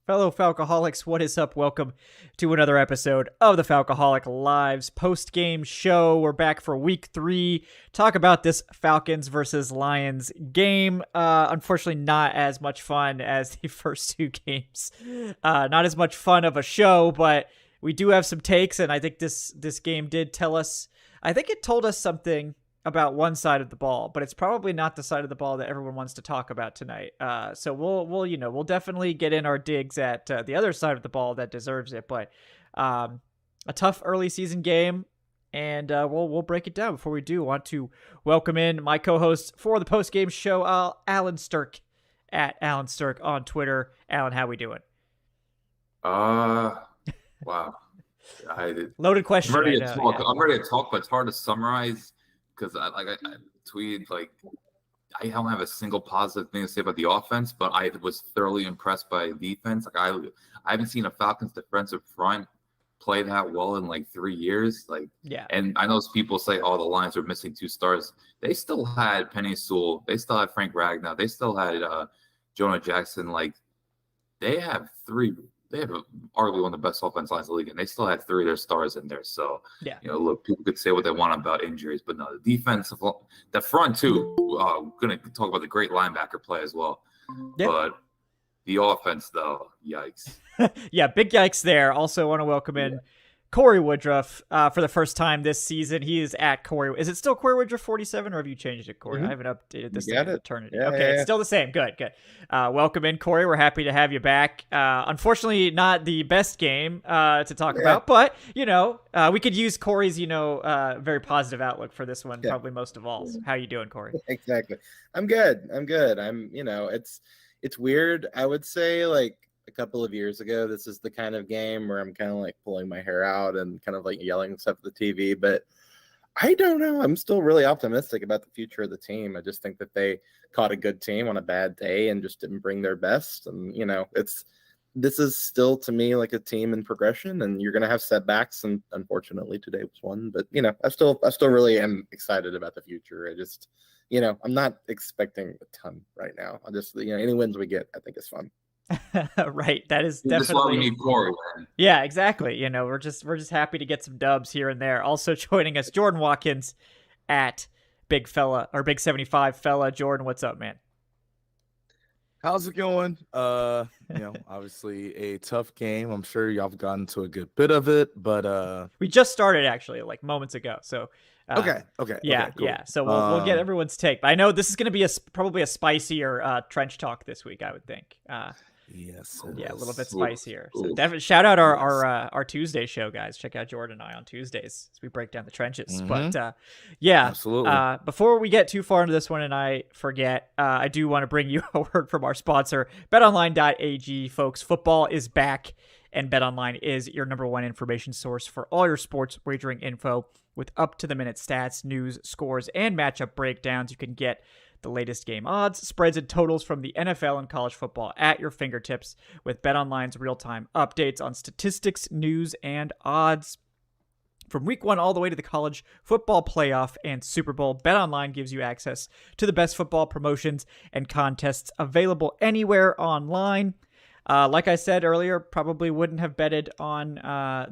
Fellow Falcoholics, what is up? Welcome to another episode of the Falcoholic Live's Postgame Show. We're back for week 3. Talk about this Falcons versus Lions game. Unfortunately, not as much fun as the first 2 games. Not as much fun of a show, but we do have some takes, and I think this game did tell us, I think it told us something about one side of the ball, but it's probably not the side of the ball that everyone wants to talk about tonight. So we'll definitely get in our digs at the other side of the ball that deserves it. But a tough early season game, and we'll break it down. Before we do, I want to welcome in my co-host for the post-game show, Alan Strk, at Alan Strk on Twitter. Alan, how we doing? Wow. Loaded question. I'm ready to talk, but it's hard to summarize. Because I tweeted, I don't have a single positive thing to say about the offense, but I was thoroughly impressed by defense. I haven't seen a Falcons defensive front play that well in 3 years. And I know people say, the Lions are missing 2 stars. They still had Penny Sewell. They still had Frank Ragnow. They still had Jonah Jackson. They have arguably one of the best offense lines in the league, and they still had 3 of their stars in there. So, look, people could say what they want about injuries, but no, the defense, the front too. Going to talk about the great linebacker play as well. Yeah. But the offense, though, yikes. Yeah, big yikes there. Also want to welcome in Corey Woodruff for the first time this season. He is at Corey. Is it still Corey Woodruff 47, or have you changed it, Corey? Mm-hmm. I haven't updated this thing in eternity. Yeah, okay, it's still the same. Good. Welcome in, Corey. We're happy to have you back. Unfortunately, not the best game to talk about, but we could use Corey's very positive outlook for this one, probably most of all. So how you doing, Corey? Exactly. I'm good. It's weird. I would say a couple of years ago, this is the kind of game where I'm kind of pulling my hair out and kind of yelling stuff at the TV, but I don't know. I'm still really optimistic about the future of the team. I just think that they caught a good team on a bad day and just didn't bring their best. And, this is still to me like a team in progression, and you're going to have setbacks. And unfortunately today was one, but I still really am excited about the future. I just, I'm not expecting a ton right now. I'll just, any wins we get, I think is fun. Right, that is definitely. That's why we need Corey, man. Yeah, exactly. We're just happy to get some dubs here and there. Also joining us, Jordan Watkins at Big 75 Fella. Jordan, what's up, man? How's it going? Obviously a tough game. I'm sure y'all have gotten to a good bit of it, but we just started actually moments ago. So okay. Yeah, cool. Yeah. So we'll get everyone's take. But I know this is going to be probably a spicier trench talk this week, I would think. Yes. Yeah, a little bit spicier. So definitely shout out our Tuesday show, guys. Check out Jordan and I on Tuesdays as we break down the trenches. Mm-hmm. But absolutely. Before we get too far into this one and I forget, I do want to bring you a word from our sponsor, BetOnline.ag, folks. Football is back, and BetOnline is your number one information source for all your sports wagering info with up-to-the-minute stats, news, scores, and matchup breakdowns. You can get the latest game odds, spreads, and totals from the NFL and college football at your fingertips with BetOnline's real-time updates on statistics, news, and odds. From week 1 all the way to the college football playoff and Super Bowl, BetOnline gives you access to the best football promotions and contests available anywhere online. Like I said earlier, probably wouldn't have betted on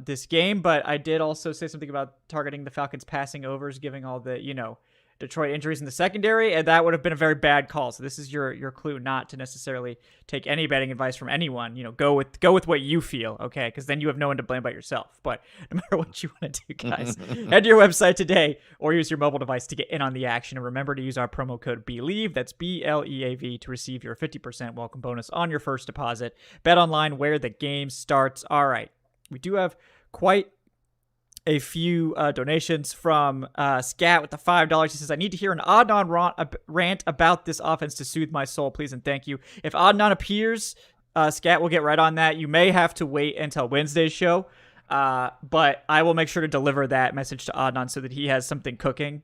this game, but I did also say something about targeting the Falcons passing overs, giving all the, Detroit injuries in the secondary, and that would have been a very bad call. So this is your clue not to necessarily take any betting advice from anyone. Go with what you feel, okay? Because then you have no one to blame but yourself. But no matter what you want to do, guys, head to your website today or use your mobile device to get in on the action. And remember to use our promo code BELIEVE, that's BLEAV, to receive your 50% welcome bonus on your first deposit. Bet online where the game starts. All right, we do have quite a few donations from Scat with the $5. He says, I need to hear an Adnan rant about this offense to soothe my soul, please and thank you. If Adnan appears, Scat will get right on that. You may have to wait until Wednesday's show, but I will make sure to deliver that message to Adnan so that he has something cooking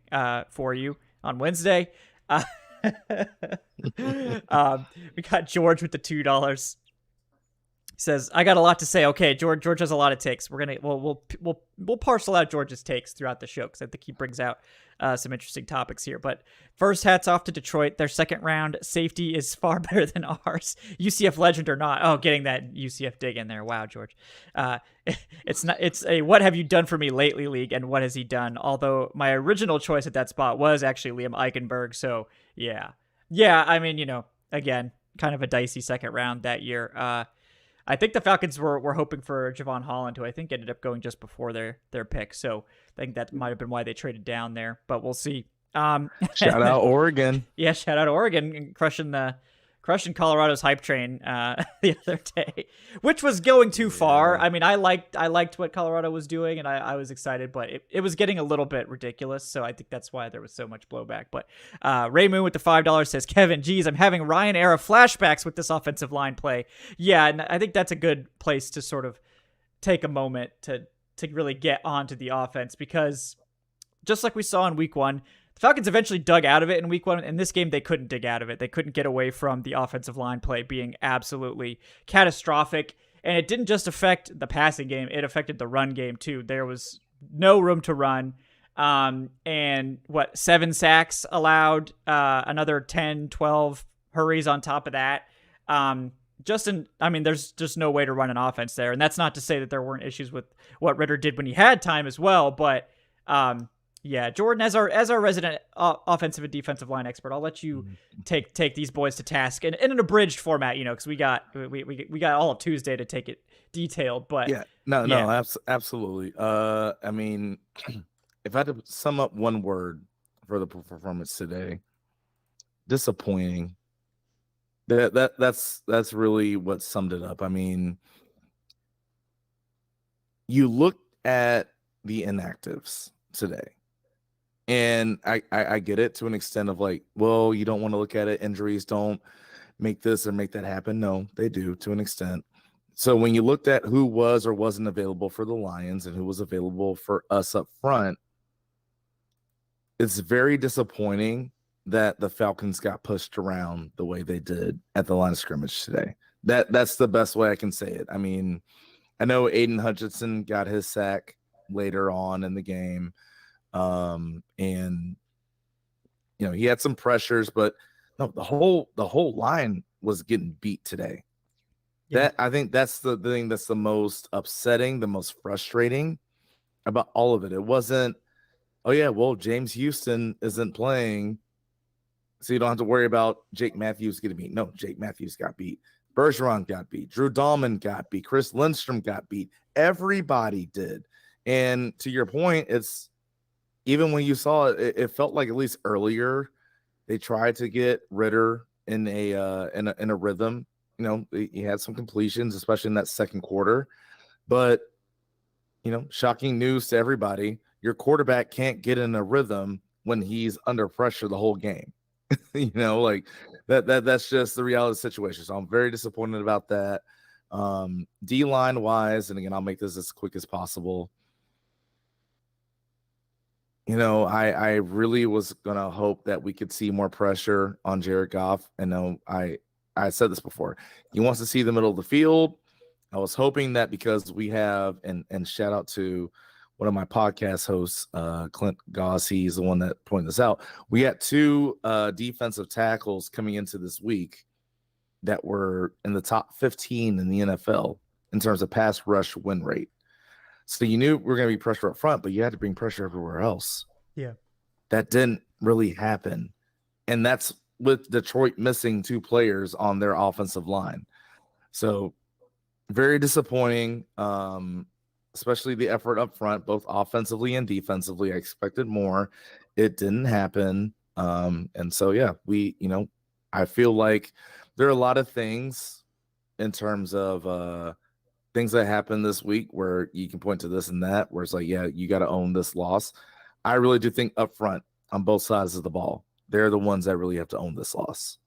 for you on Wednesday. We got George with the $2. says, I got a lot to say. Okay, George has a lot of takes. We'll parcel out George's takes throughout the show because I think he brings out some interesting topics here. But first, hats off to Detroit. Their second round safety is far better than ours. UCF legend or not. Oh, getting that UCF dig in there. Wow, George. It's a what have you done for me lately league, and what has he done? Although my original choice at that spot was actually Liam Eichenberg. So yeah. I mean, again, kind of a dicey second round that year. I think the Falcons were hoping for Javon Holland, who I think ended up going just before their pick. So I think that might have been why they traded down there, but we'll see. Shout out Oregon. Yeah, shout out Oregon, crushing Colorado's hype train the other day, which was going too far. I mean, I liked what Colorado was doing, and I was excited, but it was getting a little bit ridiculous. So I think that's why there was so much blowback. But Ray Moon with the $5 says, Kevin, geez, I'm having Ryan era flashbacks with this offensive line play. Yeah, and I think that's a good place to sort of take a moment to really get onto the offense, because just like we saw in week 1, Falcons eventually dug out of it in week 1. In this game, they couldn't dig out of it. They couldn't get away from the offensive line play being absolutely catastrophic. And it didn't just affect the passing game. It affected the run game, too. There was no room to run. And 7 sacks allowed, another 10, 12 hurries on top of that. There's just no way to run an offense there. And that's not to say that there weren't issues with what Ritter did when he had time as well. But, yeah, Jordan, as our resident offensive and defensive line expert, I'll let you take these boys to task in an abridged format, because we got all of Tuesday to take it detailed. But absolutely. I mean, if I had to sum up one word for the performance today, disappointing. That's really what summed it up. I mean, you look at the inactives today. And I get it to an extent of like, well, you don't want to look at it. Injuries don't make this or make that happen. No, they do to an extent. So when you looked at who was or wasn't available for the Lions and who was available for us up front, it's very disappointing that the Falcons got pushed around the way they did at the line of scrimmage today. That's the best way I can say it. I mean, I know Aiden Hutchinson got his sack later on in the game. And he had some pressures, but no, the whole line was getting beat today. Yeah. I think that's the thing that's the most upsetting, the most frustrating about all of it. It wasn't, oh yeah, well, James Houston isn't playing, so you don't have to worry about Jake Matthews getting beat. No, Jake Matthews got beat. Bergeron got beat. Drew Dalman got beat. Chris Lindstrom got beat. Everybody did. And to your point, it's, even when you saw it, it felt like at least earlier they tried to get Ritter in a rhythm. He had some completions, especially in that second quarter. But shocking news to everybody: your quarterback can't get in a rhythm when he's under pressure the whole game. Like that's just the reality of the situation. So I'm very disappointed about that. D-line wise, and again, I'll make this as quick as possible. I really was going to hope that we could see more pressure on Jared Goff. I know I said this before. He wants to see the middle of the field. I was hoping that because we have, and shout out to one of my podcast hosts, Clint Goss, he's the one that pointed this out. We had 2 defensive tackles coming into this week that were in the top 15 in the NFL in terms of pass rush win rate. So you knew we were going to be pressure up front, but you had to bring pressure everywhere else. Yeah. That didn't really happen. And that's with Detroit missing 2 players on their offensive line. So very disappointing, especially the effort up front, both offensively and defensively. I expected more. It didn't happen. And so, yeah, I feel like there are a lot of things in terms of things that happened this week where you can point to this and that, where it's like, yeah, you got to own this loss. I really do think up front on both sides of the ball, they're the ones that really have to own this loss.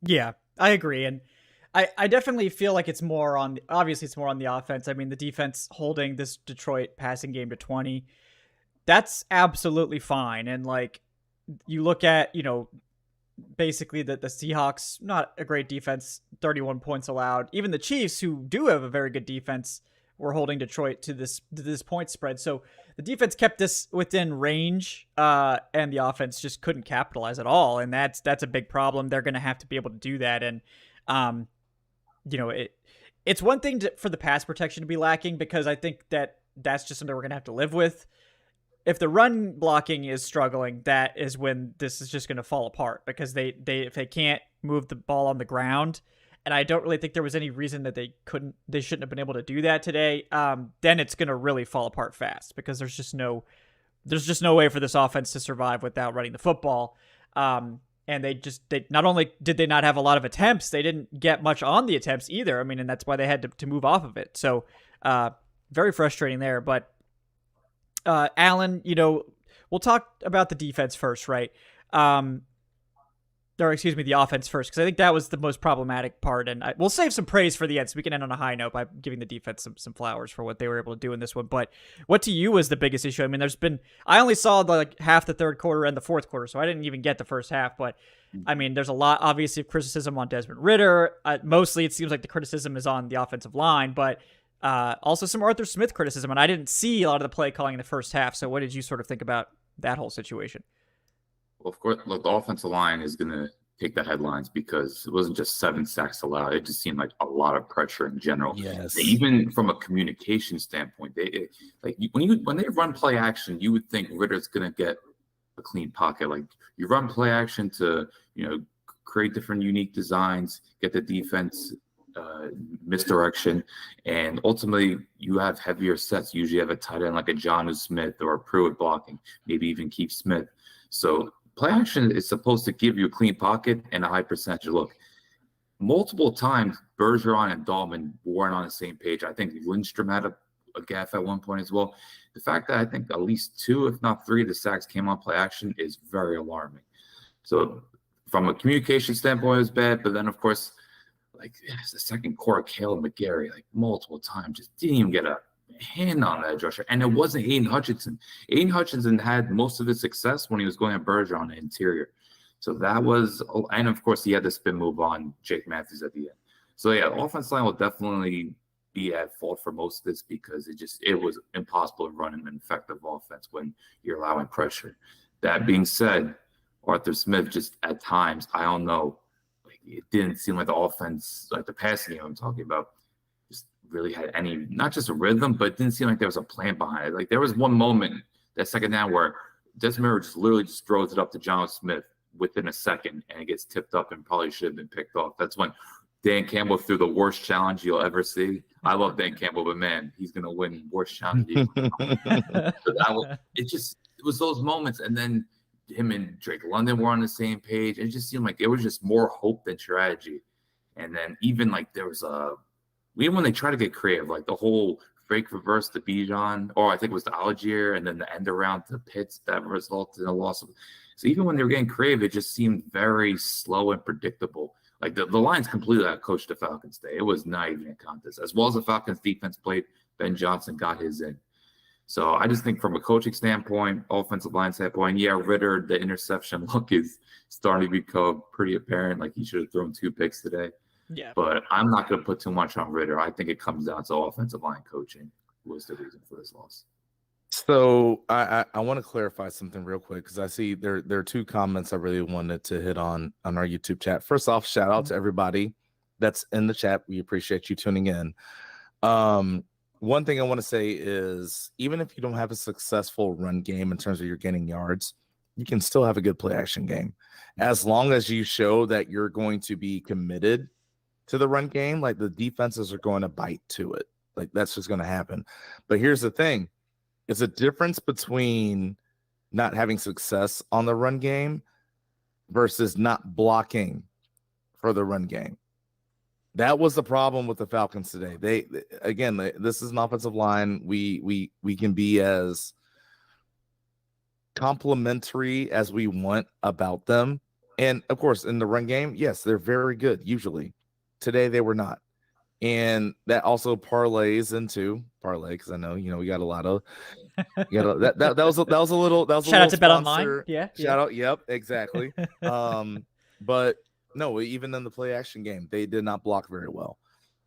Yeah, I agree. And I definitely feel like it's more on the offense. I mean, the defense holding this Detroit passing game to 20, that's absolutely fine. And like, you look at, basically the Seahawks, not a great defense, 31 points allowed. Even the Chiefs, who do have a very good defense, were holding Detroit to this point spread. So the defense kept this within range, and the offense just couldn't capitalize at all. And that's a big problem. They're going to have to be able to do that. And, it's one thing for the pass protection to be lacking, because I think that's just something we're going to have to live with. If the run blocking is struggling, that is when this is just going to fall apart, because if they can't move the ball on the ground, and I don't really think there was any reason that they shouldn't have been able to do that today, then it's going to really fall apart fast, because there's just no way for this offense to survive without running the football. And they not only did they not have a lot of attempts, they didn't get much on the attempts either. I mean, and that's why they had to move off of it. So very frustrating there. But Alan, we'll talk about the defense first, right? The offense first, because I think that was the most problematic part. And we'll save some praise for the end, so we can end on a high note by giving the defense some flowers for what they were able to do in this one. But what to you was the biggest issue? I mean, I only saw half the third quarter and the fourth quarter, so I didn't even get the first half. But I mean, there's a lot, obviously, of criticism on Desmond Ridder. Mostly, it seems like the criticism is on the offensive line, but also some Arthur Smith criticism. And I didn't see a lot of the play calling in the first half. So what did you sort of think about that whole situation? Well, of course, look, the offensive line is going to take the headlines, because it wasn't just 7 sacks allowed. It just seemed like a lot of pressure in general. Yes. Even from a communication standpoint, when they run play action, you would think Ritter's going to get a clean pocket. Like, you run play action to, create different unique designs, get the defense misdirection, and ultimately you have heavier sets. You usually have a tight end like a Jonnu Smith or a Pruitt blocking, maybe even Keith Smith. So play action is supposed to give you a clean pocket and a high percentage look. Multiple times, Bergeron and Dalman weren't on the same page. I think Lindstrom had a gaffe at one point as well. The fact that I think at least 2, if not 3, of the sacks came on play action is very alarming. So from a communication standpoint, it was bad. But then, of course, the second quarter, Caleb McGarry, multiple times, just didn't even get a hand on that edge rusher. And it wasn't Aiden Hutchinson. Aiden Hutchinson had most of his success when he was going at Bergeron on the interior. So that was, and of course, he had the spin move on Jake Matthews at the end. So yeah, the offensive line will definitely be at fault for most of this, because it was impossible to run an effective offense when you're allowing pressure. That being said, Arthur Smith just at times, I don't know, it didn't seem like the offense, like the passing game I'm talking about, just really had any, not just a rhythm, but it didn't seem like there was a plan behind it. There was one moment, that second down, where Desmond Ridder just literally throws it up to John Smith within a second, and it gets tipped up and probably should have been picked off. That's when Dan Campbell threw the worst challenge you'll ever see. I love Dan Campbell, but man, he's gonna win worst challenge. It was those moments, and then him and Drake London were on the same page. It just seemed like there was just more hope than strategy. And then even there was even when they try to get creative, the whole fake reverse to Bijan, or I think it was the Algier, and then the end around to Pitts that resulted in a loss. So even when they were getting creative, it just seemed very slow and predictable. The Lions completely outcoached the Falcons today. It was not even a contest. As well as the Falcons defense played, Ben Johnson got his in. So I just think from a coaching standpoint, offensive line standpoint, Ritter, the interception look is starting to become pretty apparent. He should have thrown 2 picks today. Yeah. But I'm not going to put too much on Ritter. I think it comes down to offensive line coaching was the reason for this loss. So I want to clarify something real quick, because I see there are 2 comments I really wanted to hit on our YouTube chat. First off, shout out to everybody that's in the chat. We appreciate you tuning in. One thing I want to say is, even if you don't have a successful run game in terms of you're gaining yards, you can still have a good play action game. As long as you show that you're going to be committed to the run game, the defenses are going to bite to it. That's just going to happen. But here's the thing. It's a difference between not having success on the run game versus not blocking for the run game. That was the problem with the Falcons today. This is an offensive line. We can be as complimentary as we want about them. And of course, in the run game, yes, they're very good. Usually today, they were not. And that also parlays into because I know, we got a lot of, that was a little, shout out to BetOnline. Yeah. Shout out. Yep, exactly. But no, even in the play action game, they did not block very well.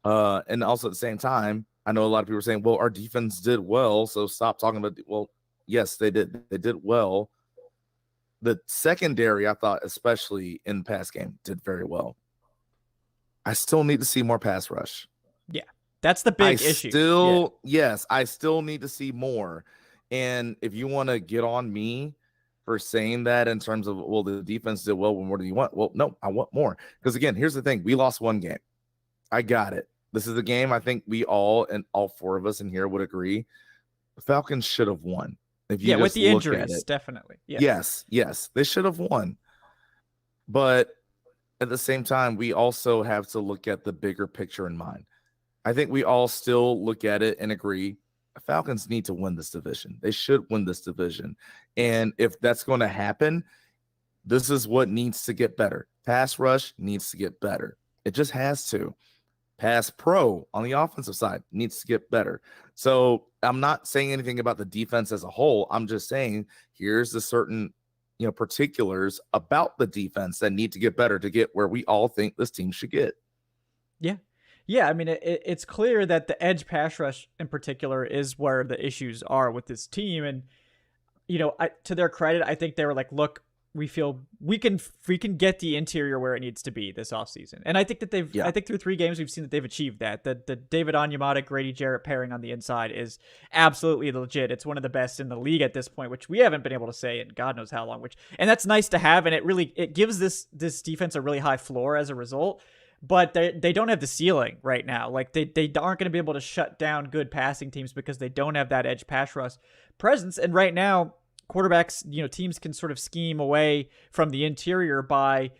And also at the same time, I know a lot of people are saying, well, our defense did well, so stop talking about, well, yes, they did. They did well. The secondary, I thought, especially in the pass game, did very well. I still need to see more pass rush. Yeah, that's the big issue. Yes, I still need to see more. And if you want to get on me for saying that in terms of, well, the defense did well, what do you want? Well, no, I want more. Because again, here's the thing. We lost one game. I got it. This is a game I think we all, and all four of us in here would agree, the Falcons should have won. If you with the injuries, definitely. Yeah. Yes, they should have won. But at the same time, we also have to look at the bigger picture in mind. I think we all still look at it and agree the Falcons need to win this division. They should win this division. And if that's going to happen, this is what needs to get better. Pass rush needs to get better. It just has to. Pass pro on the offensive side needs to get better. So I'm not saying anything about the defense as a whole. I'm just saying here's the certain, particulars about the defense that need to get better to get where we all think this team should get. Yeah. Yeah. I mean, it's clear that the edge pass rush in particular is where the issues are with this team. And, to their credit, I think they were like, look, we feel we can get the interior where it needs to be this offseason. And I think that I think through 3 games, we've seen that they've achieved that. The David Onyemata, Grady Jarrett pairing on the inside is absolutely legit. It's one of the best in the league at this point, which we haven't been able to say in God knows how long, and that's nice to have. And it gives this defense a really high floor as a result, but they don't have the ceiling right now. Like they aren't going to be able to shut down good passing teams because they don't have that edge pass rush presence. And right now, quarterbacks, teams can sort of scheme away from the interior by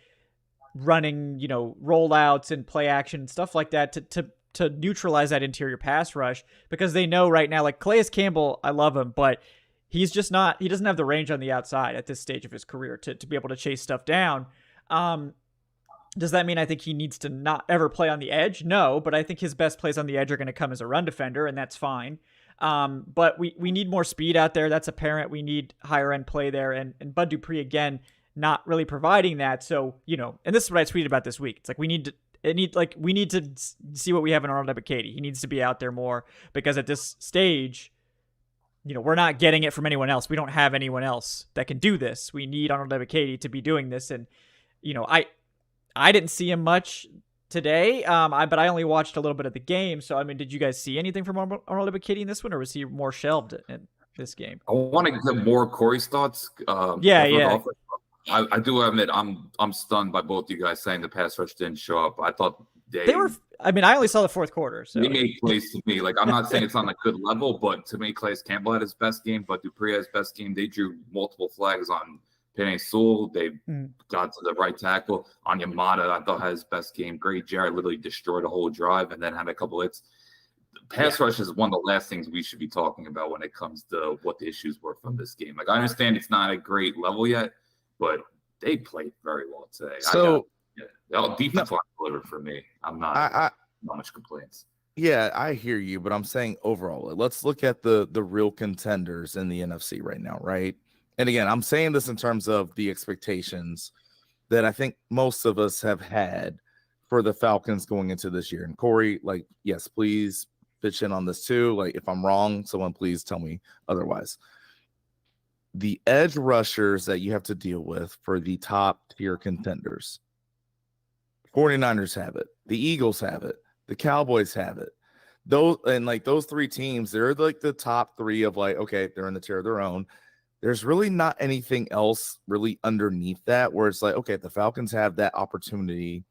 running, rollouts and play action and stuff like that to neutralize that interior pass rush, because they know right now, like Calais Campbell, I love him, but he doesn't have the range on the outside at this stage of his career to be able to chase stuff down. Does that mean I think he needs to not ever play on the edge? No, but I think his best plays on the edge are going to come as a run defender, and that's fine. But we need more speed out there. That's apparent. We need higher end play there. And Bud Dupree, again, not really providing that. So, and this is what I tweeted about this week. It's like, we need to see what we have in Arnold Ebiketie. He needs to be out there more, because at this stage, we're not getting it from anyone else. We don't have anyone else that can do this. We need Arnold Ebiketie to be doing this. And, I didn't see him much today, but I only watched a little bit of the game. So, I mean, did you guys see anything from Arnold Ebiketie in this one, or was he more shelved in this game? I want to get more Corey's thoughts. Yeah. I do admit I'm stunned by both you guys saying the pass rush didn't show up. I thought they were. I mean, I only saw the fourth quarter. So they made plays to me. Like, I'm not saying it's on a good level, but to me, Calais Campbell had his best game, but Dupree had his best game. They drew multiple flags on Penny Sewell. They got to the right tackle. Onyemata, I thought, had his best game. Grady Jarrett literally destroyed a whole drive and then had a couple hits. Pass rush is one of the last things we should be talking about when it comes to what the issues were from this game. Like, I understand it's not a great level yet, but they played very well today. So defense line delivered for me. I'm not much complaints. Yeah, I hear you, but I'm saying overall, let's look at the real contenders in the NFC right now, right? And again, I'm saying this in terms of the expectations that I think most of us have had for the Falcons going into this year. And Corey, like, yes, please pitch in on this too. Like, if I'm wrong, someone please tell me otherwise. The edge rushers that you have to deal with for the top tier contenders, 49ers have it. The Eagles have it. The Cowboys have it. Those 3 teams, they're like the top 3 of like, okay, they're in the tier of their own. There's really not anything else really underneath that where it's like, okay, the Falcons have that opportunity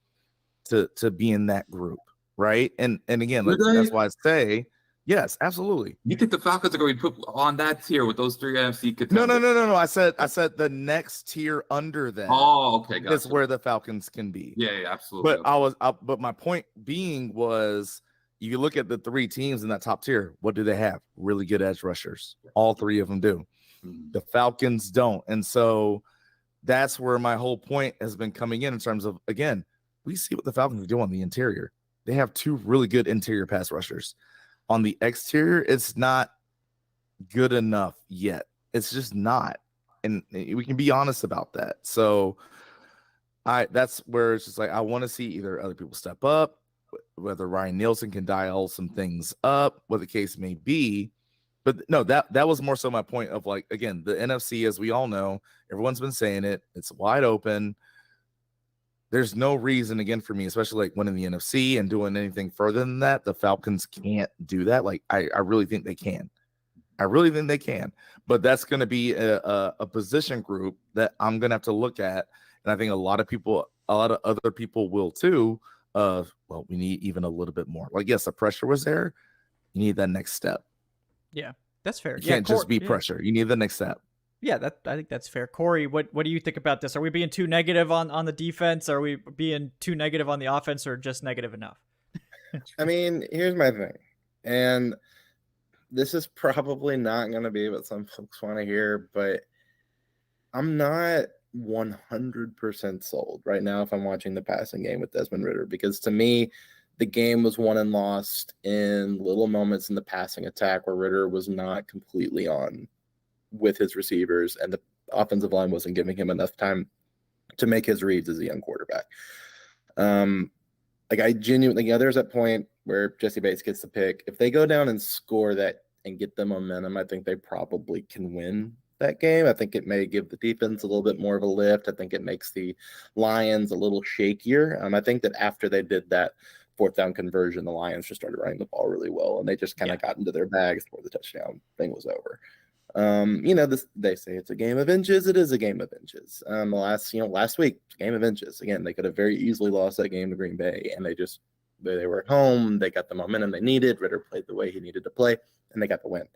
to be in that group, right? And again, that's why I say, yes, absolutely. You think the Falcons are going to be put on that tier with those 3 NFC contenders? No. I said the next tier under that. Oh, okay, gotcha. Is where the Falcons can be. Yeah, absolutely. But my point being was, you look at the 3 teams in that top tier. What do they have? Really good edge rushers. All 3 of them do. The Falcons don't. And so that's where my whole point has been coming in terms of, again, we see what the Falcons do on the interior. They have 2 really good interior pass rushers. On the exterior, it's not good enough yet. It's just not. And we can be honest about that. So That's where it's just like I want to see either other people step up, whether Ryan Nielsen can dial some things up, what the case may be. But no, that was more so my point of like, again, the NFC, as we all know, everyone's been saying it, it's wide open. There's no reason, again, for me, especially like winning the NFC and doing anything further than that, the Falcons can't do that. Like, I really think they can. I really think they can. But that's going to be a position group that I'm going to have to look at. And I think a lot of other people will too. Well, we need even a little bit more. Like, yes, the pressure was there. You need that next step. Yeah, that's fair. You can't just be pressure. You need the next step. Yeah, I think that's fair. Corey, what do you think about this? Are we being too negative on the defense? Are we being too negative on the offense, or just negative enough? I mean, here's my thing. And this is probably not going to be what some folks want to hear, but I'm not 100% sold right now if I'm watching the passing game with Desmond Ridder, because to me, the game was won and lost in little moments in the passing attack where Ritter was not completely on with his receivers, and the offensive line wasn't giving him enough time to make his reads as a young quarterback. Like, I genuinely, there's that point where Jesse Bates gets the pick. If they go down and score that and get the momentum, I think they probably can win that game. I think it may give the defense a little bit more of a lift. I think it makes the Lions a little shakier. I think that after they did that fourth down conversion, the Lions just started running the ball really well, and they just kind of got into their bags before the touchdown thing was over. They say it's a game of inches. It is a game of inches. Last week, it's a game of inches. Again, they could have very easily lost that game to Green Bay, and they were at home. They got the momentum they needed. Ritter played the way he needed to play, and they got the win.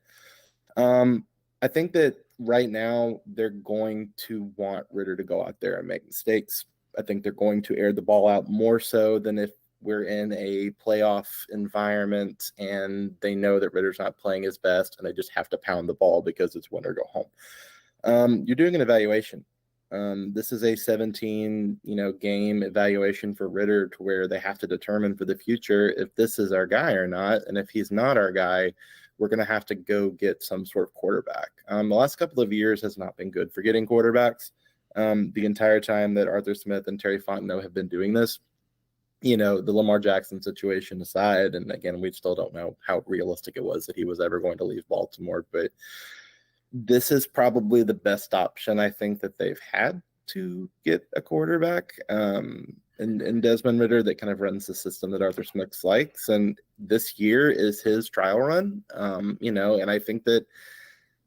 I think that right now they're going to want Ritter to go out there and make mistakes. I think they're going to air the ball out more so than if we're in a playoff environment and they know that Ritter's not playing his best and they just have to pound the ball because it's win or go home. You're doing an evaluation. This is a 17, game evaluation for Ritter, to where they have to determine for the future if this is our guy or not. And if he's not our guy, we're going to have to go get some sort of quarterback. The last couple of years has not been good for getting quarterbacks. The entire time that Arthur Smith and Terry Fontenot have been doing this, the Lamar Jackson situation aside, and again, we still don't know how realistic it was that he was ever going to leave Baltimore, but this is probably the best option I think that they've had to get a quarterback. And Desmond Ridder, that kind of runs the system that Arthur Smith likes. And this year is his trial run, and I think that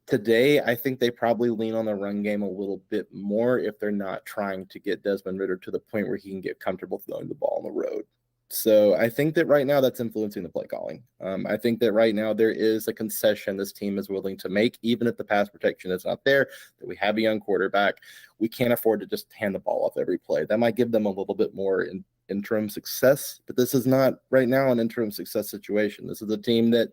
today, I think they probably lean on the run game a little bit more if they're not trying to get Desmond Ridder to the point where he can get comfortable throwing the ball on the road. So I think that right now that's influencing the play calling. I think that right now there is a concession this team is willing to make, even if the pass protection is not there, that we have a young quarterback. We can't afford to just hand the ball off every play. That might give them a little bit more interim success, but this is not right now an interim success situation. This is a team that,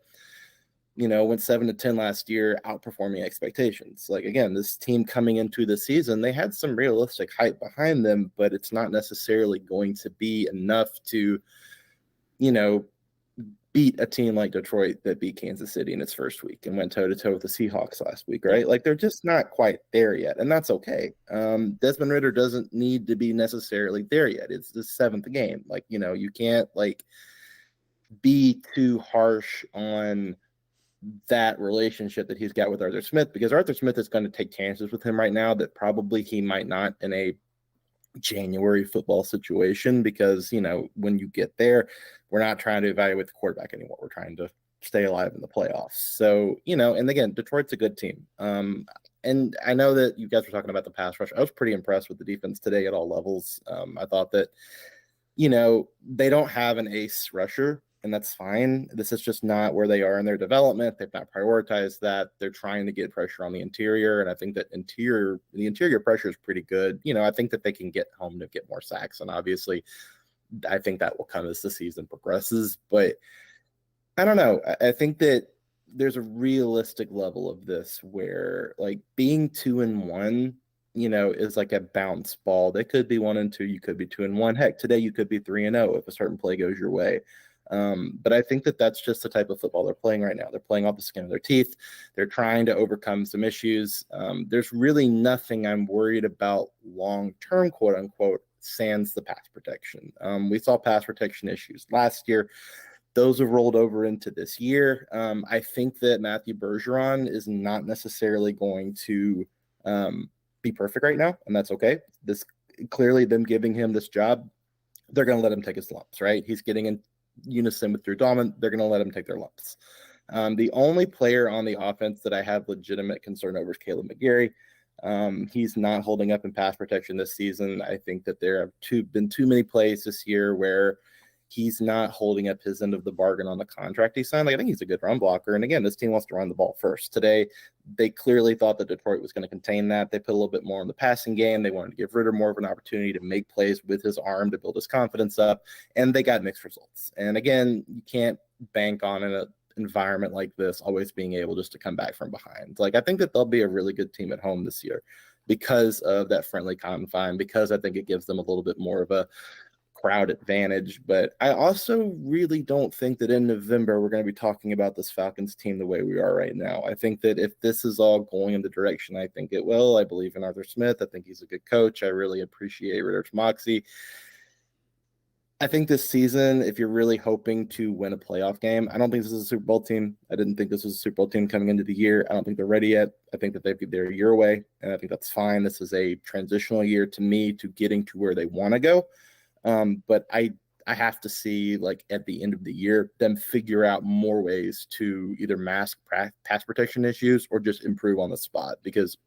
went 7-10 last year, outperforming expectations. Like, again, this team coming into the season, they had some realistic hype behind them, but it's not necessarily going to be enough to, beat a team like Detroit that beat Kansas City in its first week and went toe-to-toe with the Seahawks last week, right? Like, they're just not quite there yet, and that's okay. Desmond Ridder doesn't need to be necessarily there yet. It's the seventh game. Like, you can't, be too harsh on that relationship that he's got with Arthur Smith, because Arthur Smith is going to take chances with him right now that probably he might not in a January football situation, because, when you get there, we're not trying to evaluate the quarterback anymore. We're trying to stay alive in the playoffs. So, and again, Detroit's a good team. And I know that you guys were talking about the pass rush. I was pretty impressed with the defense today at all levels. I thought that, they don't have an ace rusher, and that's fine. This is just not where they are in their development. They've not prioritized that. They're trying to get pressure on the interior, and I think that the interior pressure is pretty good. I think that they can get home to get more sacks, and obviously I think that will come as the season progresses. But I don't know. I think that there's a realistic level of this where, being 2-1, is like a bounce ball. They could be 1-2. You could be 2-1. Heck, today you could be 3-0 if a certain play goes your way. But I think that that's just the type of football they're playing right now. They're playing off the skin of their teeth. They're trying to overcome some issues. There's really nothing I'm worried about long-term, quote unquote, sans the pass protection. We saw pass protection issues last year. Those have rolled over into this year. I think that Matthew Bergeron is not necessarily going to be perfect right now, and that's okay. This clearly them giving him this job, they're going to let him take his lumps, right? He's getting in unison with Drew Dalman. They're going to let him take their lumps. The only player on the offense that I have legitimate concern over is Caleb McGarry. He's not holding up in pass protection this season. I think that there have been too many plays this year where he's not holding up his end of the bargain on the contract he signed. Like, I think he's a good run blocker. And again, this team wants to run the ball first. Today, they clearly thought that Detroit was going to contain that. They put a little bit more in the passing game. They wanted to give Ritter more of an opportunity to make plays with his arm to build his confidence up. And they got mixed results. And again, you can't bank on an environment like this always being able just to come back from behind. Like, I think that they'll be a really good team at home this year because of that friendly confine, because I think it gives them a little bit more of a crowd advantage. But I also really don't think that in November we're going to be talking about this Falcons team the way we are right now. I think that if this is all going in the direction I think it will, I believe in Arthur Smith. I think he's a good coach. I really appreciate Ritter's moxie. I think this season, if you're really hoping to win a playoff game, I don't think this is a Super Bowl team. I didn't think this was a Super Bowl team coming into the year. I don't think they're ready yet. I think that they're a year away, and I think that's fine. This is a transitional year to me to getting to where they want to go. But I have to see, like, at the end of the year, them figure out more ways to either mask pass protection issues or just improve on the spot. Because,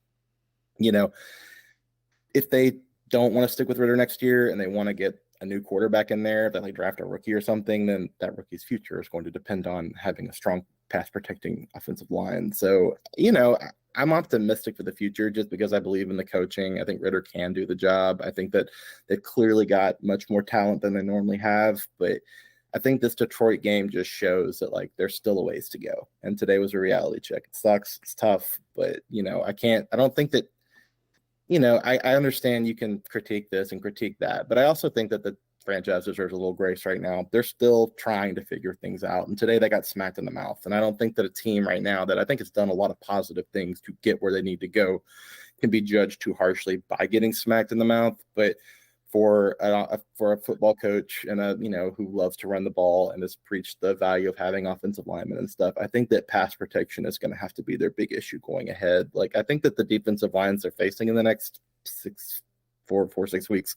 if they don't want to stick with Ritter next year and they want to get a new quarterback in there, that they draft a rookie or something, then that rookie's future is going to depend on having a strong pass protecting offensive line. So, I'm optimistic for the future just because I believe in the coaching. I think Ritter can do the job. I think that they've clearly got much more talent than they normally have, but I think this Detroit game just shows that, like, there's still a ways to go. And today was a reality check. It sucks. It's tough, but I don't think that, I understand you can critique this and critique that, but I also think that the franchise deserves a little grace right now. They're still trying to figure things out. And today they got smacked in the mouth. And I don't think that a team right now that I think has done a lot of positive things to get where they need to go can be judged too harshly by getting smacked in the mouth. But for a football coach and who loves to run the ball and has preached the value of having offensive linemen and stuff, I think that pass protection is going to have to be their big issue going ahead. Like, I think that the defensive lines they're facing in the next 6 weeks,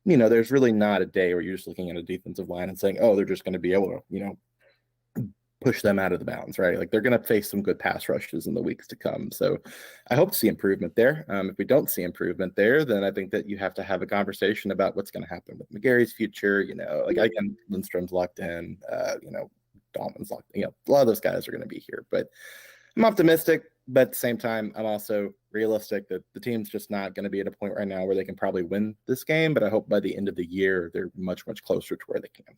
there's really not a day where you're just looking at a defensive line and saying, oh, they're just going to be able to, push them out of the bounds, right? Like, they're going to face some good pass rushes in the weeks to come. So I hope to see improvement there. If we don't see improvement there, then I think that you have to have a conversation about what's going to happen with McGarry's future. Again, Lindstrom's locked in, Dalman's locked in. A lot of those guys are going to be here, but I'm optimistic. But at the same time, I'm also realistic that the team's just not going to be at a point right now where they can probably win this game. But I hope by the end of the year, they're much, much closer to where they can.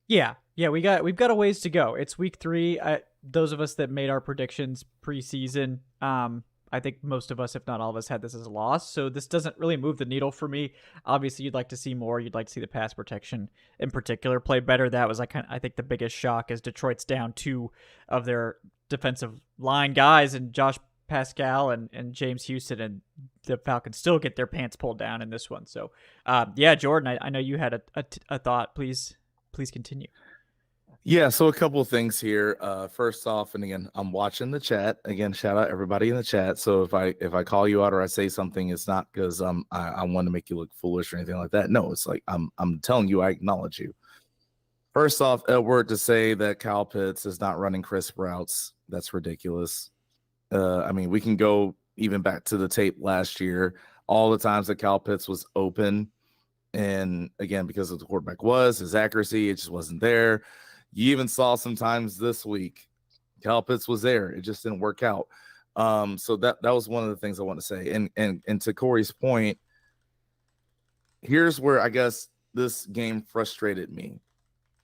Yeah, we've got a ways to go. It's week 3. Those of us that made our predictions preseason, I think most of us, if not all of us, had this as a loss. So this doesn't really move the needle for me. Obviously, you'd like to see more. You'd like to see the pass protection in particular play better. That was I think the biggest shock is Detroit's down 2 of their defensive line guys, and Josh Pascal and James Houston, and the Falcons still get their pants pulled down in this one. So, Jordan, I know you had a thought. Please continue. Yeah, so a couple of things here. First off, and again, I'm watching the chat. Again, shout out everybody in the chat. So if I call you out or I say something, it's not because I want to make you look foolish or anything like that. No, it's like I'm telling you, I acknowledge you. First off, Edward, to say that Kyle Pitts is not running crisp routes, that's ridiculous. We can go even back to the tape last year. All the times that Kyle Pitts was open, and again, because of the quarterback his accuracy, it just wasn't there. You even saw sometimes this week, Kyle Pitts was there. It just didn't work out. So that was one of the things I want to say. And to Corey's point, here's where I guess this game frustrated me.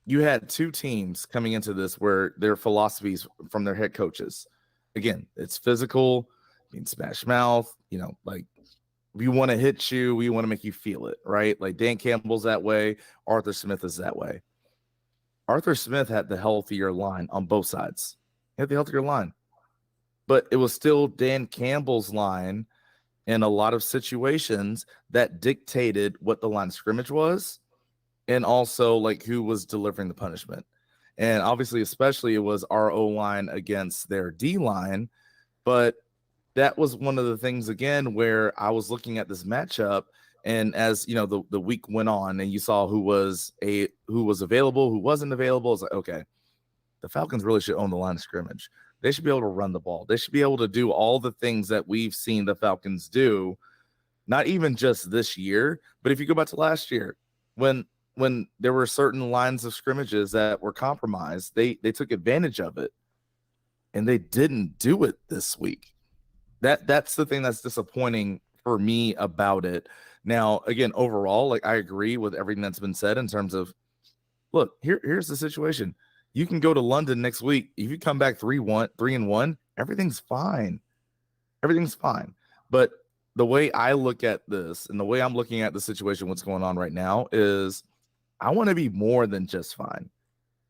You had 2 teams coming into this where their philosophies from their head coaches. Again, it's physical, smash mouth, we want to hit you. We want to make you feel it, right? Like Dan Campbell's that way. Arthur Smith is that way. Arthur Smith had the healthier line on both sides. He had the healthier line. But it was still Dan Campbell's line in a lot of situations that dictated what the line of scrimmage was, and also like who was delivering the punishment. And obviously, especially it was our O-line against their D-line. But that was one of the things, again, where I was looking at this matchup, and as you know, the week went on and you saw who was available, who wasn't available. It's like, okay, the Falcons really should own the line of scrimmage. They should be able to run the ball. They should be able to do all the things that we've seen the Falcons do, not even just this year, but if you go back to last year, when there were certain lines of scrimmages that were compromised, they took advantage of it, and they didn't do it this week. That's the thing that's disappointing for me about it. Now, again, overall, like I agree with everything that's been said in terms of, look, here's the situation. You can go to London next week. If you come back 3-1, everything's fine. Everything's fine. But the way I look at this and the way I'm looking at the situation, what's going on right now is I want to be more than just fine.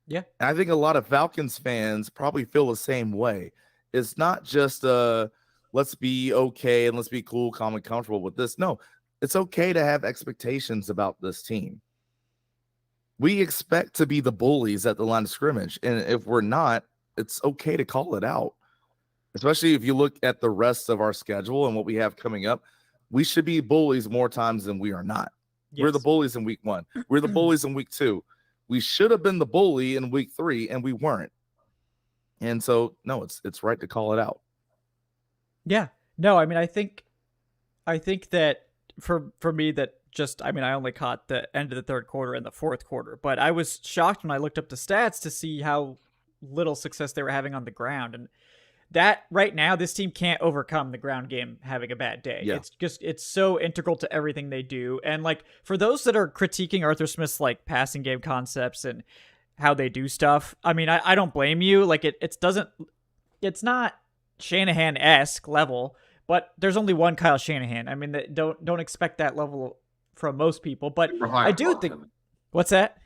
Yeah. And I think a lot of Falcons fans probably feel the same way. It's not just let's be okay and let's be cool, calm, and comfortable with this. No, it's okay to have expectations about this team. We expect to be the bullies at the line of scrimmage. And if we're not, it's okay to call it out. Especially if you look at the rest of our schedule and what we have coming up, we should be bullies more times than we are not. Yes. We're the bullies in week 1. We're the bullies in week 2. We should have been the bully in week 3, and we weren't. And so, no, it's right to call it out. Yeah. No, I mean, I think that for me that just, I mean, I only caught the end of the third quarter and the fourth quarter, but I was shocked when I looked up the stats to see how little success they were having on the ground. And that right now, this team can't overcome the ground game having a bad day. Yeah. It's so integral to everything they do. And like, for those that are critiquing Arthur Smith's like passing game concepts and how they do stuff, I mean, I don't blame you. Like it's not Shanahan-esque level, but there's only one Kyle Shanahan. I mean, don't expect that level from most people, but I do think. What's that?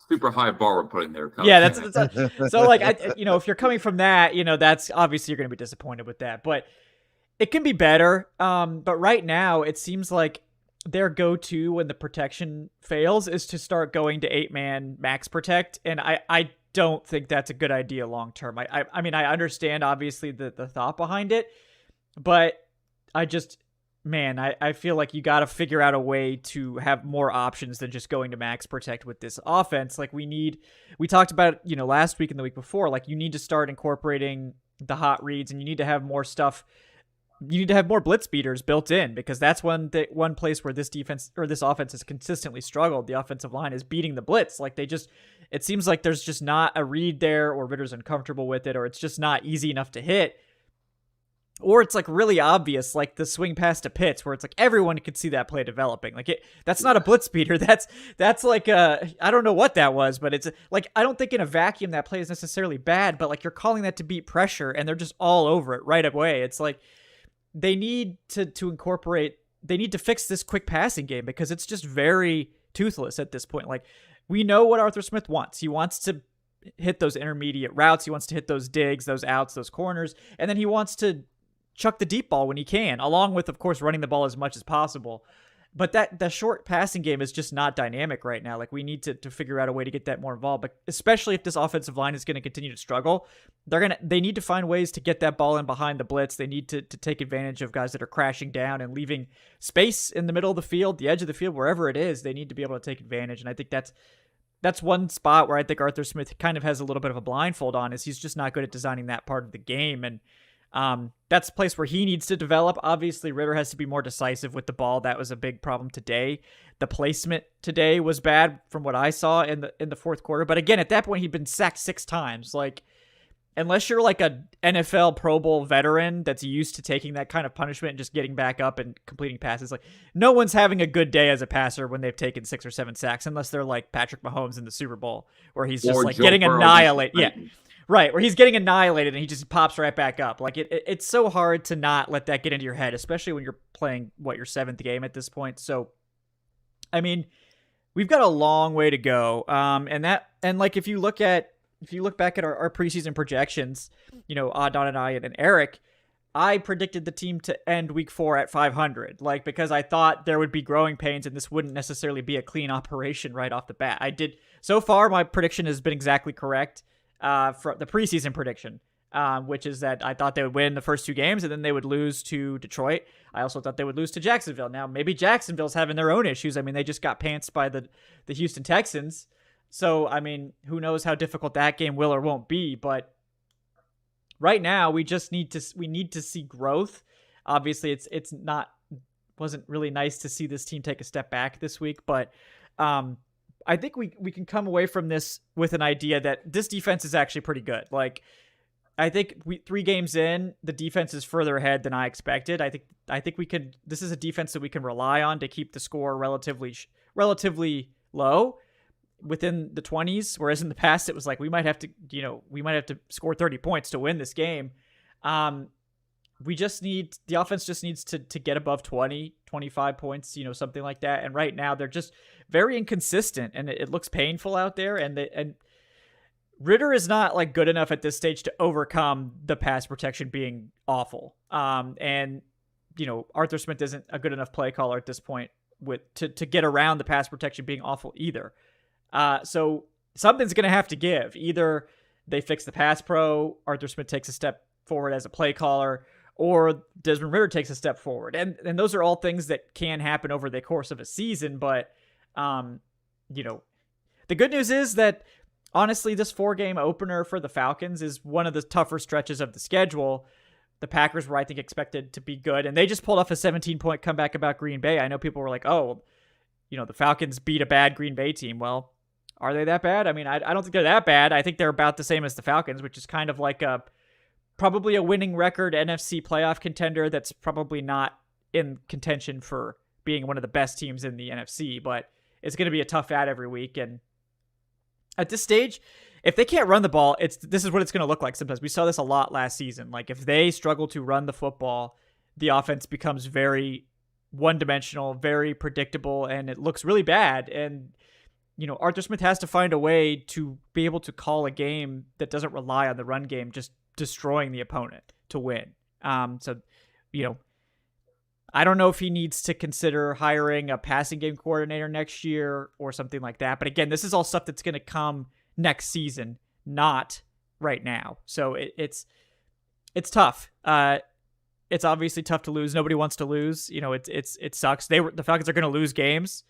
Super high bar we're putting there. Kyle. Yeah, that's so like if you're coming from that, that's obviously you're going to be disappointed with that, but it can be better. But right now it seems like their go-to when the protection fails is to start going to 8-man max protect, and I don't think that's a good idea long term. I mean, I understand obviously the thought behind it, but I feel like you got to figure out a way to have more options than just going to max protect with this offense. Like we talked about, last week and the week before, like you need to start incorporating the hot reads, and you need to have more stuff. You need to have more blitz beaters built in, because that's one place where this defense or this offense has consistently struggled. The offensive line is beating the blitz. Like it seems like there's just not a read there, or Ritter's uncomfortable with it, or it's just not easy enough to hit. Or it's like really obvious, like the swing pass to Pitts, where it's like everyone could see that play developing. Like that's not a blitz beater. That's like I don't know what that was, but it's like I don't think in a vacuum that play is necessarily bad, but like you're calling that to beat pressure, and they're just all over it right away. It's like they need to incorporate. They need to fix this quick passing game, because it's just very toothless at this point. Like we know what Arthur Smith wants. He wants to hit those intermediate routes. He wants to hit those digs, those outs, those corners, and then he wants to chuck the deep ball when he can, along with, of course, running the ball as much as possible. But the short passing game is just not dynamic right now. Like we need to figure out a way to get that more involved, but especially if this offensive line is going to continue to struggle, they need to find ways to get that ball in behind the blitz. They need to take advantage of guys that are crashing down and leaving space in the middle of the field, the edge of the field, wherever it is. They need to be able to take advantage. And I think that's one spot where I think Arthur Smith kind of has a little bit of a blindfold on, is he's just not good at designing that part of the game. And that's a place where he needs to develop. Obviously, Ritter has to be more decisive with the ball. That was a big problem today. The placement today was bad from what I saw in the fourth quarter. But again, at that point, he'd been sacked 6 times. Like, unless you're like a NFL Pro Bowl veteran that's used to taking that kind of punishment and just getting back up and completing passes, like no one's having a good day as a passer when they've taken 6 or 7 sacks, unless they're like Patrick Mahomes in the Super Bowl, where he's just like getting annihilated. Yeah. Right, where he's getting annihilated and he just pops right back up. Like it's so hard to not let that get into your head, especially when you're playing your 7th game at this point. So, I mean, we've got a long way to go. And like if you look back at our preseason projections, Adon and I and Eric, I predicted the team to end week 4 at 500, like, because I thought there would be growing pains and this wouldn't necessarily be a clean operation right off the bat. I did. So far, my prediction has been exactly correct for the preseason prediction, which is that I thought they would win the first 2 games and then they would lose to Detroit. I also thought they would lose to Jacksonville. Now, maybe Jacksonville's having their own issues. I mean, they just got pantsed by the Houston Texans. So, I mean, who knows how difficult that game will or won't be, but right now, we need to see growth. Obviously, wasn't really nice to see this team take a step back this week, but I think we can come away from this with an idea that this defense is actually pretty good. Like, I think 3 games in, the defense is further ahead than I expected. I think we could. This is a defense that we can rely on to keep the score relatively low, within the 20s, whereas in the past it was like we might have to score 30 points to win this game. The offense just needs to get above 20, 25 points, something like that. And right now they're just very inconsistent, and it looks painful out there. And Ritter is not like good enough at this stage to overcome the pass protection being awful. And Arthur Smith isn't a good enough play caller at this point to get around the pass protection being awful either. So something's going to have to give. Either they fix the pass pro, Arthur Smith takes a step forward as a play caller, or Desmond Ridder takes a step forward. And those are all things that can happen over the course of a season. But, the good news is that, honestly, this 4-game opener for the Falcons is one of the tougher stretches of the schedule. The Packers were, I think, expected to be good, and they just pulled off a 17-point comeback about Green Bay. I know people were like, oh, the Falcons beat a bad Green Bay team. Well, are they that bad? I mean, I don't think they're that bad. I think they're about the same as the Falcons, which is kind of like probably a winning record NFC playoff contender that's probably not in contention for being one of the best teams in the NFC, but it's going to be a tough ad every week. And at this stage, if they can't run the ball, this is what it's going to look like sometimes. We saw this a lot last season. Like, if they struggle to run the football, the offense becomes very one-dimensional, very predictable, and it looks really bad. And Arthur Smith has to find a way to be able to call a game that doesn't rely on the run game just destroying the opponent to win. So I don't know if he needs to consider hiring a passing game coordinator next year or something like that. But again, this is all stuff that's going to come next season, not right now. So it's tough. It's obviously tough to lose. Nobody wants to lose. It sucks. The Falcons are going to lose games.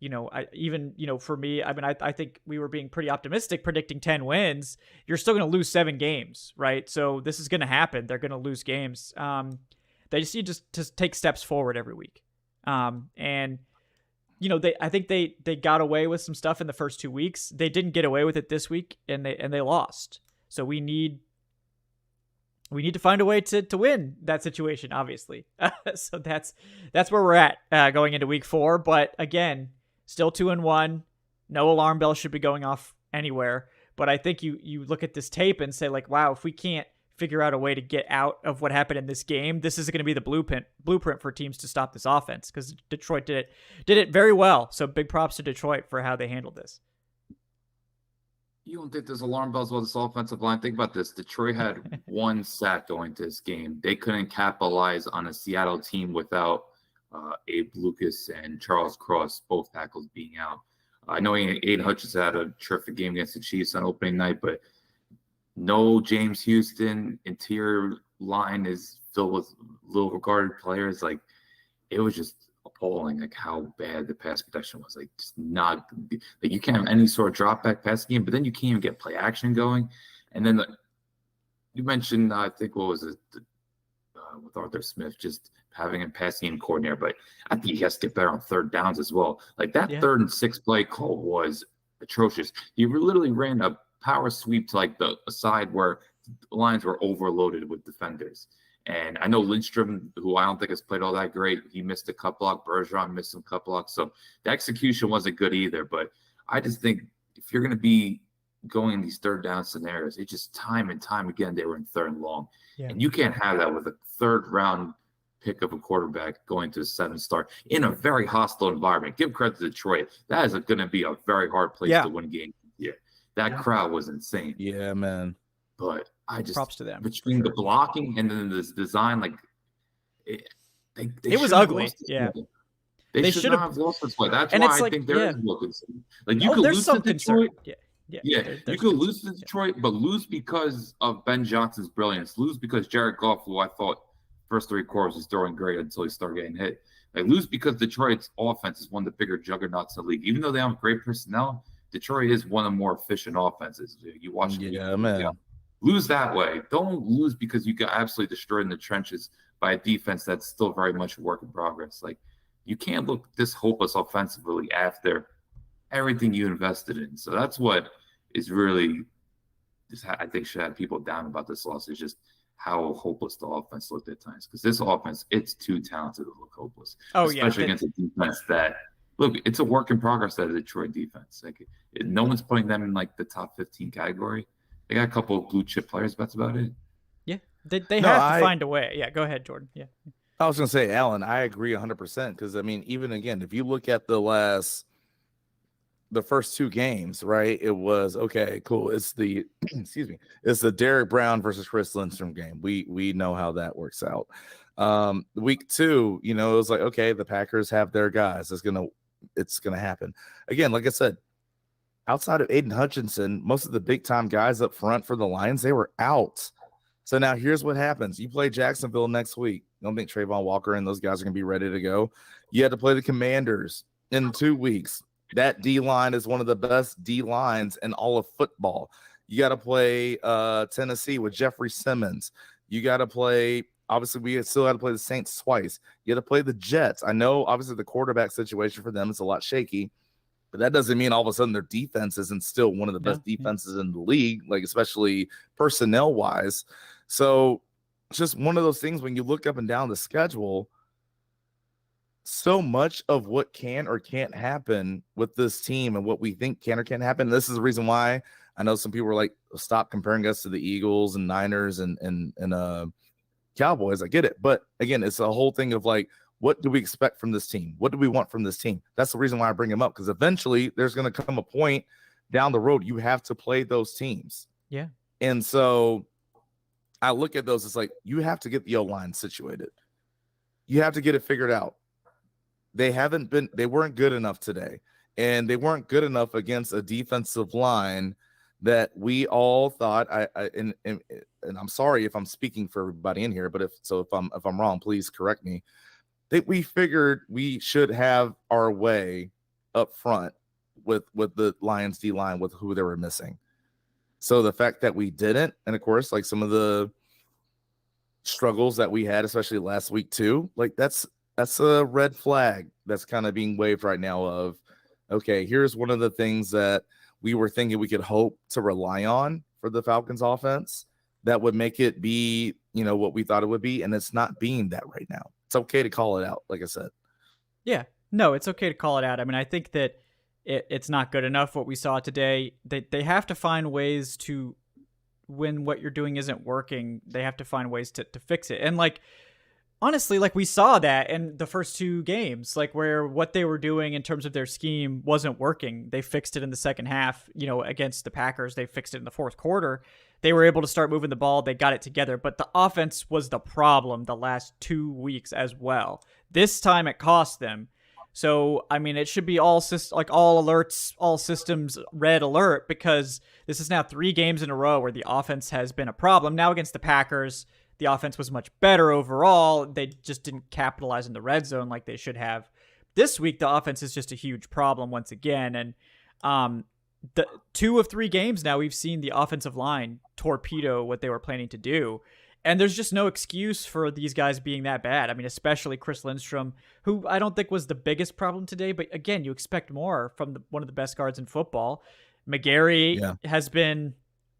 For me, I mean, I think we were being pretty optimistic predicting 10 wins. You're still going to lose 7 games, right? So this is going to happen. They're going to lose games. They just need to take steps forward every week. I think they got away with some stuff in the first 2 weeks. They didn't get away with it this week, and they lost. So we need to find a way to win that situation, obviously. So that's where we're at going into week 4. But again, still 2-1. No alarm bell should be going off anywhere. But I think you look at this tape and say, like, wow, if we can't figure out a way to get out of what happened in this game, this is going to be the blueprint for teams to stop this offense, because Detroit did it very well. So big props to Detroit for how they handled this. You don't think there's alarm bells with this offensive line? Think about this. Detroit had 1 sack going to this game. They couldn't capitalize on a Seattle team without Abe Lucas and Charles Cross, both tackles, being out. I know Aiden Hutchinson had a terrific game against the Chiefs on opening night, but no James Houston. Interior line is filled with low-regarded players. Like, it was just appalling, like, how bad the pass protection was. Like, just not – like, you can't have any sort of drop-back pass game, but then you can't even get play action going. And then you mentioned, I think, what was it, with Arthur Smith, just having a passing game coordinator, but I think he has to get better on third downs as well. Like, that 3rd and 6th play call was atrocious. He literally ran a power sweep to like the side where the lines were overloaded with defenders. And I know Lindstrom, who I don't think has played all that great, he missed a cut block. Bergeron missed some cut blocks. So the execution wasn't good either. But I just think if you're going to be going in these third down scenarios, it just time and time again, they were in 3rd and long. Yeah. And you can't have that with a 3rd round pick of a quarterback going to a 7 star in a very hostile environment. Give credit to Detroit. That is going to be a very hard place to win games. Yeah. That crowd was insane. Yeah, man. but I just props to them between the blocking and then this design, like it was ugly. Yeah. They should not have lost this way. That's and why it's I like, think there is more concern. Like you oh, could there's lose some to Detroit. concern. Yeah. You could lose to Detroit, but lose because of Ben Johnson's brilliance. Lose because Jared Goff, who I thought first 3 quarters was throwing great until he started getting hit. Like lose because Detroit's offense is one of the bigger juggernauts in the league. Even though they have great personnel, Detroit is one of the more efficient offenses. You watch them. Yeah, man. Lose that way. Don't lose because you got absolutely destroyed in the trenches by a defense that's still very much a work in progress. Like you can't look this hopeless offensively after everything you invested in. So that's what is really, I think, should have people down about this loss, is just how hopeless the offense looked at times. Because this offense, it's too talented to look hopeless. Especially against a defense that, look, it's a work in progress, that Detroit defense. Like no one's putting them in like the top 15 category. They got a couple of blue chip players, but that's about it. Yeah, they have to find a way. Yeah, go ahead, Jordan. Yeah. I was going to say, Alan, I agree 100%. Because, I mean, even again, if you look at the first 2 games, right, it was, okay, cool. It's the, it's the Derek Brown versus Chris Lindstrom game. We know how that works out. Week 2, it was like, okay, the Packers have their guys. It's going to happen. Again, like I said, outside of Aiden Hutchinson, most of the big-time guys up front for the Lions, they were out. So now here's what happens. You play Jacksonville next week. Don't think Trayvon Walker and those guys are going to be ready to go. You had to play the Commanders in 2 weeks. That D-line is one of the best D-lines in all of football. You got to play Tennessee with Jeffrey Simmons. You got to play, obviously, we still had to play the Saints twice. You got to play the Jets. I know, obviously, the quarterback situation for them is a lot shaky, but that doesn't mean all of a sudden their defense isn't still one of the best defenses in the league, like especially personnel-wise. So it's just one of those things when you look up and down the schedule, so much of what can or can't happen with this team and what we think can or can't happen. This is the reason why I know some people were like, stop comparing us to the Eagles and Niners and Cowboys. I get it. But again, it's a whole thing of like, what do we expect from this team? What do we want from this team? That's the reason why I bring them up, because eventually there's going to come a point down the road you have to play those teams. Yeah. And so I look at those, it's like, you have to get the O-line situated. You have to get it figured out. They weren't good enough today. And they weren't good enough against a defensive line that we all thought, and I'm sorry if I'm speaking for everybody in here, but if I'm wrong, please correct me. That we figured we should have our way up front with the Lions D line with who they were missing. So the fact that we didn't, and of course, like some of the struggles that we had, especially last week too, like that's a red flag that's kind of being waved right now of, okay, here's one of the things that we were thinking we could hope to rely on for the Falcons offense that would make it be, what we thought it would be. And it's not being that right now. It's okay to call it out, like I said. Yeah, no, it's okay to call it out. I mean, I think that it's not good enough what we saw today. They have to find ways to, when what you're doing isn't working, they have to find ways to fix it. And like, honestly, like we saw that in the first 2 games, like where what they were doing in terms of their scheme wasn't working. They fixed it in the second half, against the Packers. They fixed it in the fourth quarter. They were able to start moving the ball. They got it together, but the offense was the problem the last 2 weeks as well. This time it cost them. So, I mean, it should be all alerts, all systems red alert, because this is now 3 games in a row where the offense has been a problem. Now against the Packers, the offense was much better overall. They just didn't capitalize in the red zone like they should have. This week, the offense is just a huge problem once again. And the 2 of 3 games now, we've seen the offensive line torpedo what they were planning to do. And there's just no excuse for these guys being that bad. I mean, especially Chris Lindstrom, who I don't think was the biggest problem today. But again, you expect more from one of the best guards in football. McGarry has been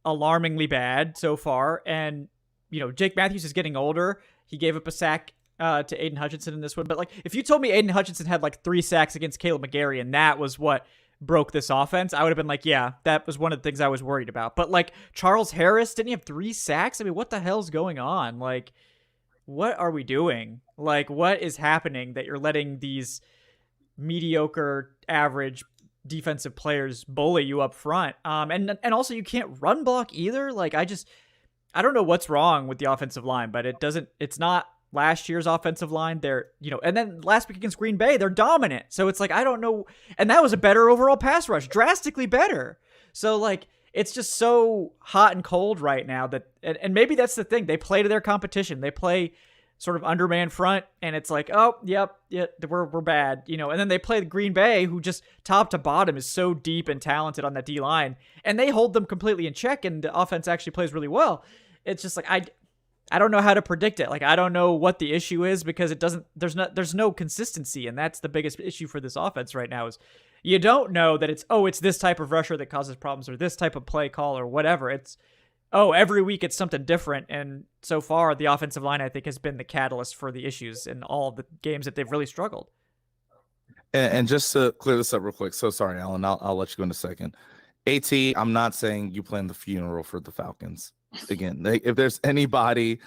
alarmingly bad so far. And Jake Matthews is getting older. He gave up a sack to Aiden Hutchinson in this one. But like, if you told me Aiden Hutchinson had like 3 sacks against Caleb McGarry and that was what broke this offense, I would have been like, yeah, that was one of the things I was worried about. But like Charles Harris, didn't he have 3 sacks? I mean, what the hell's going on? Like, what are we doing? Like, what is happening that you're letting these mediocre, average defensive players bully you up front? And also you can't run block either. Like, I don't know what's wrong with the offensive line, but it's not last year's offensive line. And then last week against Green Bay, they're dominant. So it's like, I don't know. And that was a better overall pass rush, drastically better. So like, it's just so hot and cold right now and maybe that's the thing. They play to their competition. They play sort of underman front, and it's like, oh, yep, we're bad, and then they play the Green Bay, who just top to bottom is so deep and talented on that D-line, and they hold them completely in check, and the offense actually plays really well. It's just like, I don't know how to predict it. Like, I don't know what the issue is because there's no consistency, and that's the biggest issue for this offense right now is you don't know that it's this type of rusher that causes problems or this type of play call or whatever. It's, every week it's something different. And so far, the offensive line, I think, has been the catalyst for the issues in all of the games that they've really struggled. And just to clear this up real quick. So sorry, Alan, I'll let you go in a second. AT, I'm not saying you plan the funeral for the Falcons. Again, if there's anybody,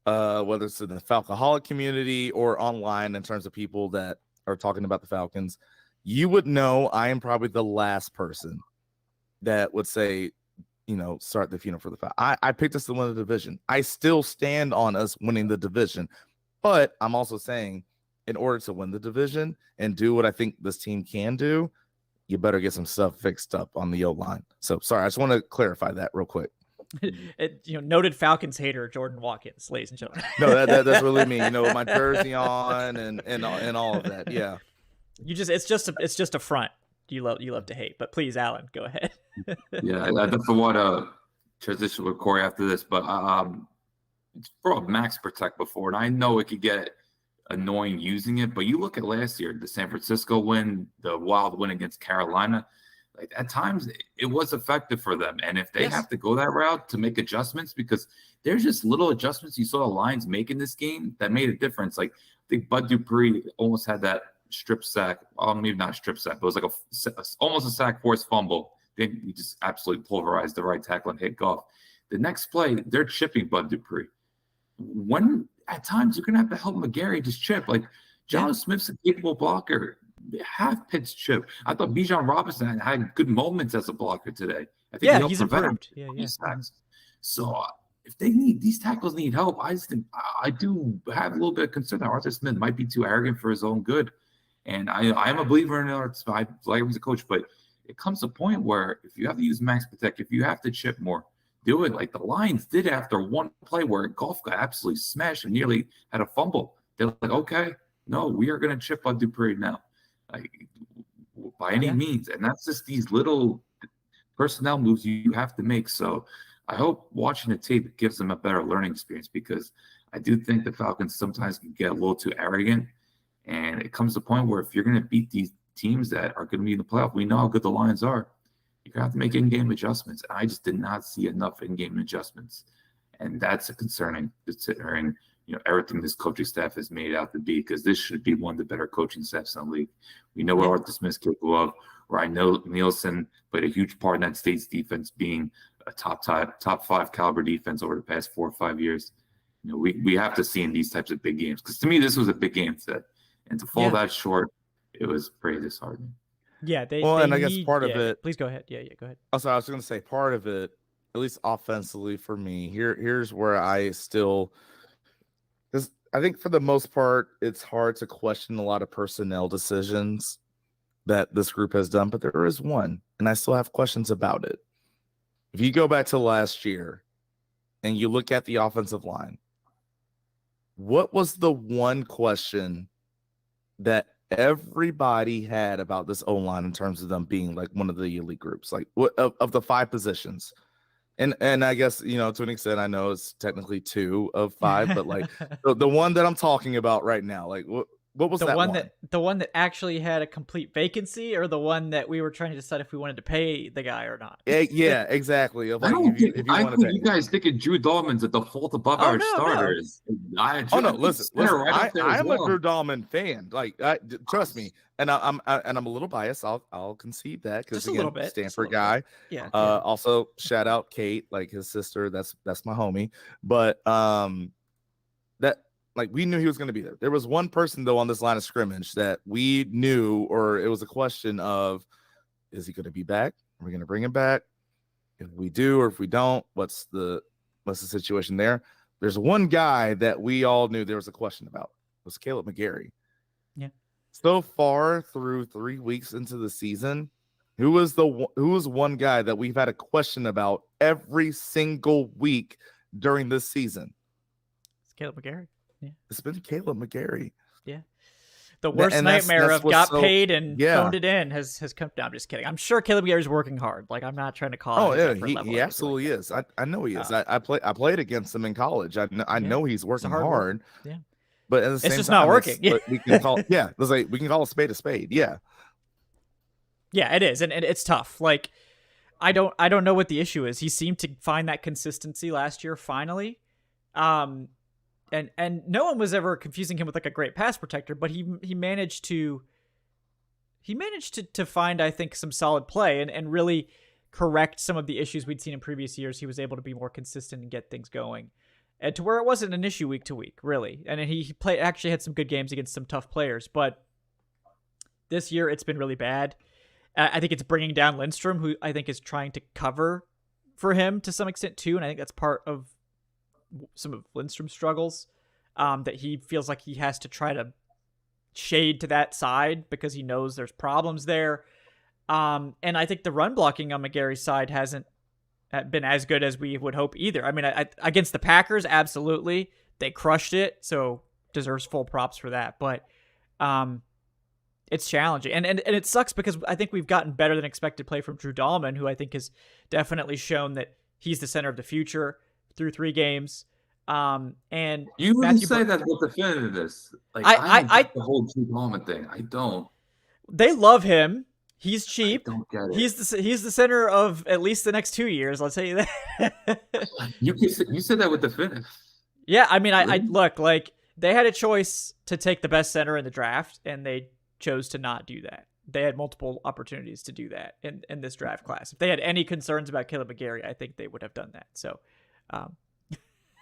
whether it's in the Falcoholic community or online in terms of people that are talking about the Falcons, you would know I am probably the last person that would say, start the funeral for the Falcons. I picked us to win the division. I still stand on us winning the division, but I'm also saying in order to win the division and do what I think this team can do, you better get some stuff fixed up on the O-line. So sorry, I just want to clarify that real quick. Noted Falcons hater Jordan Watkins, ladies and gentlemen. No, that's really me. My jersey on and all of that. Yeah. It's just a front. You love to hate, but please, Alan, go ahead. Yeah, I definitely want to transition with Corey after this, but it's brought Max Protect before, and I know it could get annoying using it, but you look at last year, the San Francisco win, the wild win against Carolina, like at times it was effective for them. And if they have to go that route to make adjustments, because there's just little adjustments you saw the Lions make in this game that made a difference. Like I think Bud Dupree almost had that strip sack, maybe not strip sack, but it was like almost a sack forced fumble. Then he just absolutely pulverized the right tackle and hit Goff. The next play, they're chipping Bud Dupree. When at times you're gonna have to help McGarry just chip. Like John Smith's a capable blocker. Half pitch chip. I thought Bijan Robinson had good moments as a blocker today. I think he's improved. So if these tackles need help, I just think I do have a little bit of concern that Arthur Smith might be too arrogant for his own good. And I am a believer in it. I like him as a coach, but it comes to a point where if you have to use Max Protect, if you have to chip more, do it like the Lions did after one play where Goff got absolutely smashed and nearly had a fumble. They're like, okay, no, we are going to chip on Dupree now, like, by any means. And that's just these little personnel moves you have to make. So I hope watching the tape gives them a better learning experience, because I do think the Falcons sometimes can get a little too arrogant. And it comes to a point where if you're going to beat these teams that are going to be in the playoff, we know how good the Lions are. You're going to have to make in-game adjustments. And I just did not see enough in-game adjustments. And that's a concerning, considering everything this coaching staff has made out to be, because this should be one of the better coaching staffs in the league. We know what Arthur Smith's capable of, where I know Nielsen played a huge part in that State's defense being a top 5 caliber defense over the past 4 or 5 years. We have to see in these types of big games, because to me, this was a big game set. And to fall that short, it was pretty disheartening. Yeah, and I guess part of it. Please go ahead. Yeah, go ahead. Also, I was going to say part of it, at least offensively for me. Here's where I still, because I think for the most part, it's hard to question a lot of personnel decisions that this group has done, but there is one, and I still have questions about it. If you go back to last year and you look at the offensive line, what was the one question that everybody had about this O-line in terms of them being like one of the elite groups, like of the 5 positions? And I guess, to an extent, I know it's technically 2 of 5, but like the one that I'm talking about right now, like what was that one? The one that actually had a complete vacancy, or the one that we were trying to decide if we wanted to pay the guy or not? Yeah, exactly. Of like, I think you guys thinking Drew Dalman's at the default above our starters. No. Listen, I am a Drew Dalman fan. Like, trust me, and I'm a little biased. I'll concede that, because again, Stanford guy. Yeah. Also, shout out Kate, like his sister. That's my homie. But that. Like, we knew he was going to be there. There was one person, though, on this line of scrimmage that we knew, or it was a question of, is he going to be back? Are we going to bring him back? If we do, or if we don't, what's the what's the situation there. There's one guy that we all knew there was a question about. It was Caleb McGarry. Yeah. So far through 3 weeks into the season, who was one guy that we've had a question about every single week during this season? It's Caleb McGarry. Yeah. It's been Caleb McGarry. Yeah. The worst And nightmare that's of got so, paid and yeah. phoned it in has come down. I'm just kidding. I'm sure Caleb McGarry's working hard. Like, I'm not trying to call. Oh yeah, he absolutely is. I know he is. I played against him in college. I know he's working hard. Yeah. But at the same it's just time, not working. We can call we can call a spade a spade. Yeah. Yeah, it is, and it's tough. Like, I don't know what the issue is. He seemed to find that consistency last year finally. And no one was ever confusing him with like a great pass protector, but he managed to find, I think, some solid play and really correct some of the issues we'd seen in previous years. He was able to be more consistent and get things going, and to where it wasn't an issue week to week, really. And he actually had some good games against some tough players, but this year it's been really bad. I think it's bringing down Lindstrom, who I think is trying to cover for him to some extent too, and I think that's part of some of Lindstrom's struggles, that he feels like he has to try to shade to that side because he knows there's problems there. And I think the run blocking on McGarry's side hasn't been as good as we would hope either. I mean, against the Packers, absolutely. They crushed it, so deserves full props for that. But it's challenging. And it sucks because I think we've gotten better than expected play from Drew Dalman, who I think has definitely shown that he's the center of the future through 3 games. And you wouldn't say that with definitiveness. Like, I the whole Drew Dalman thing. I don't. They love him. He's cheap. I don't get it. He's the center of at least the next 2 years. I'll tell you that. you said that with definitive. Yeah, I mean, I look, like, they had a choice to take the best center in the draft, and they chose to not do that. They had multiple opportunities to do that in this draft class. If they had any concerns about Caleb McGarry, I think they would have done that. So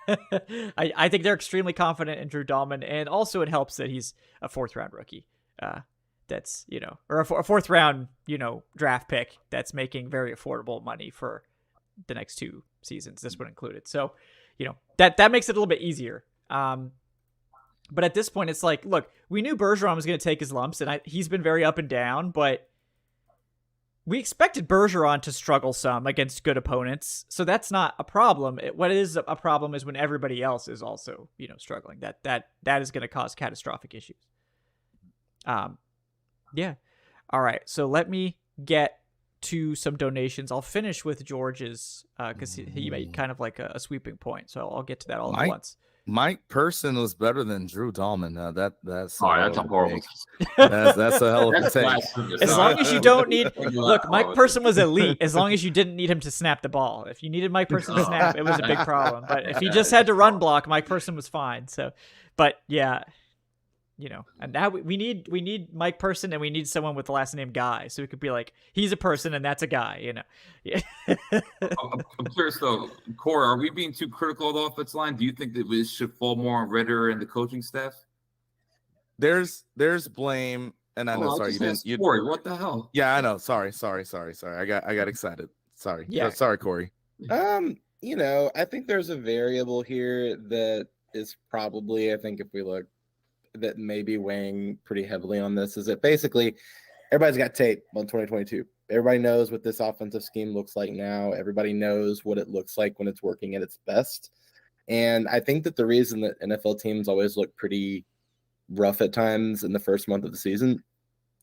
I think they're extremely confident in Drew Dalman, and also it helps that he's a 4th round rookie. That's, or a 4th round, draft pick that's making very affordable money for the next 2 seasons, this one included. So, that makes it a little bit easier. But at this point, it's like, look, we knew Bergeron was going to take his lumps, and he's been very up and down, but we expected Bergeron to struggle some against good opponents, so that's not a problem. What is a problem is when everybody else is also, struggling. That is going to cause catastrophic issues. Yeah. All right, so let me get to some donations. I'll finish with George's because he made kind of like a sweeping point, so I'll get to that all at once. Mike Person was better than Drew Dalman. That's a horrible. That's a hell of a take. As long as you don't need, look, Mike Person was elite. As long as you didn't need him to snap the ball. If you needed Mike Person to snap, it was a big problem. But if he just had to run block, Mike Person was fine. So, but yeah, and now we need Mike Person, and we need someone with the last name Guy, so it could be like, he's a person and that's a guy, Yeah. I'm curious though, Corey, are we being too critical of the offensive line? Do you think that we should fall more on Ritter and the coaching staff? There's blame, and I know. Sorry, Corey, what the hell? Yeah, I know. Sorry. I got excited. Sorry. Yeah. Sorry, Corey. I think there's a variable here that is probably, I think if we look, that may be weighing pretty heavily on this, is that basically everybody's got tape on 2022. Everybody knows what this offensive scheme looks like now. Everybody knows what it looks like when it's working at its best. And I think that the reason that NFL teams always look pretty rough at times in the first month of the season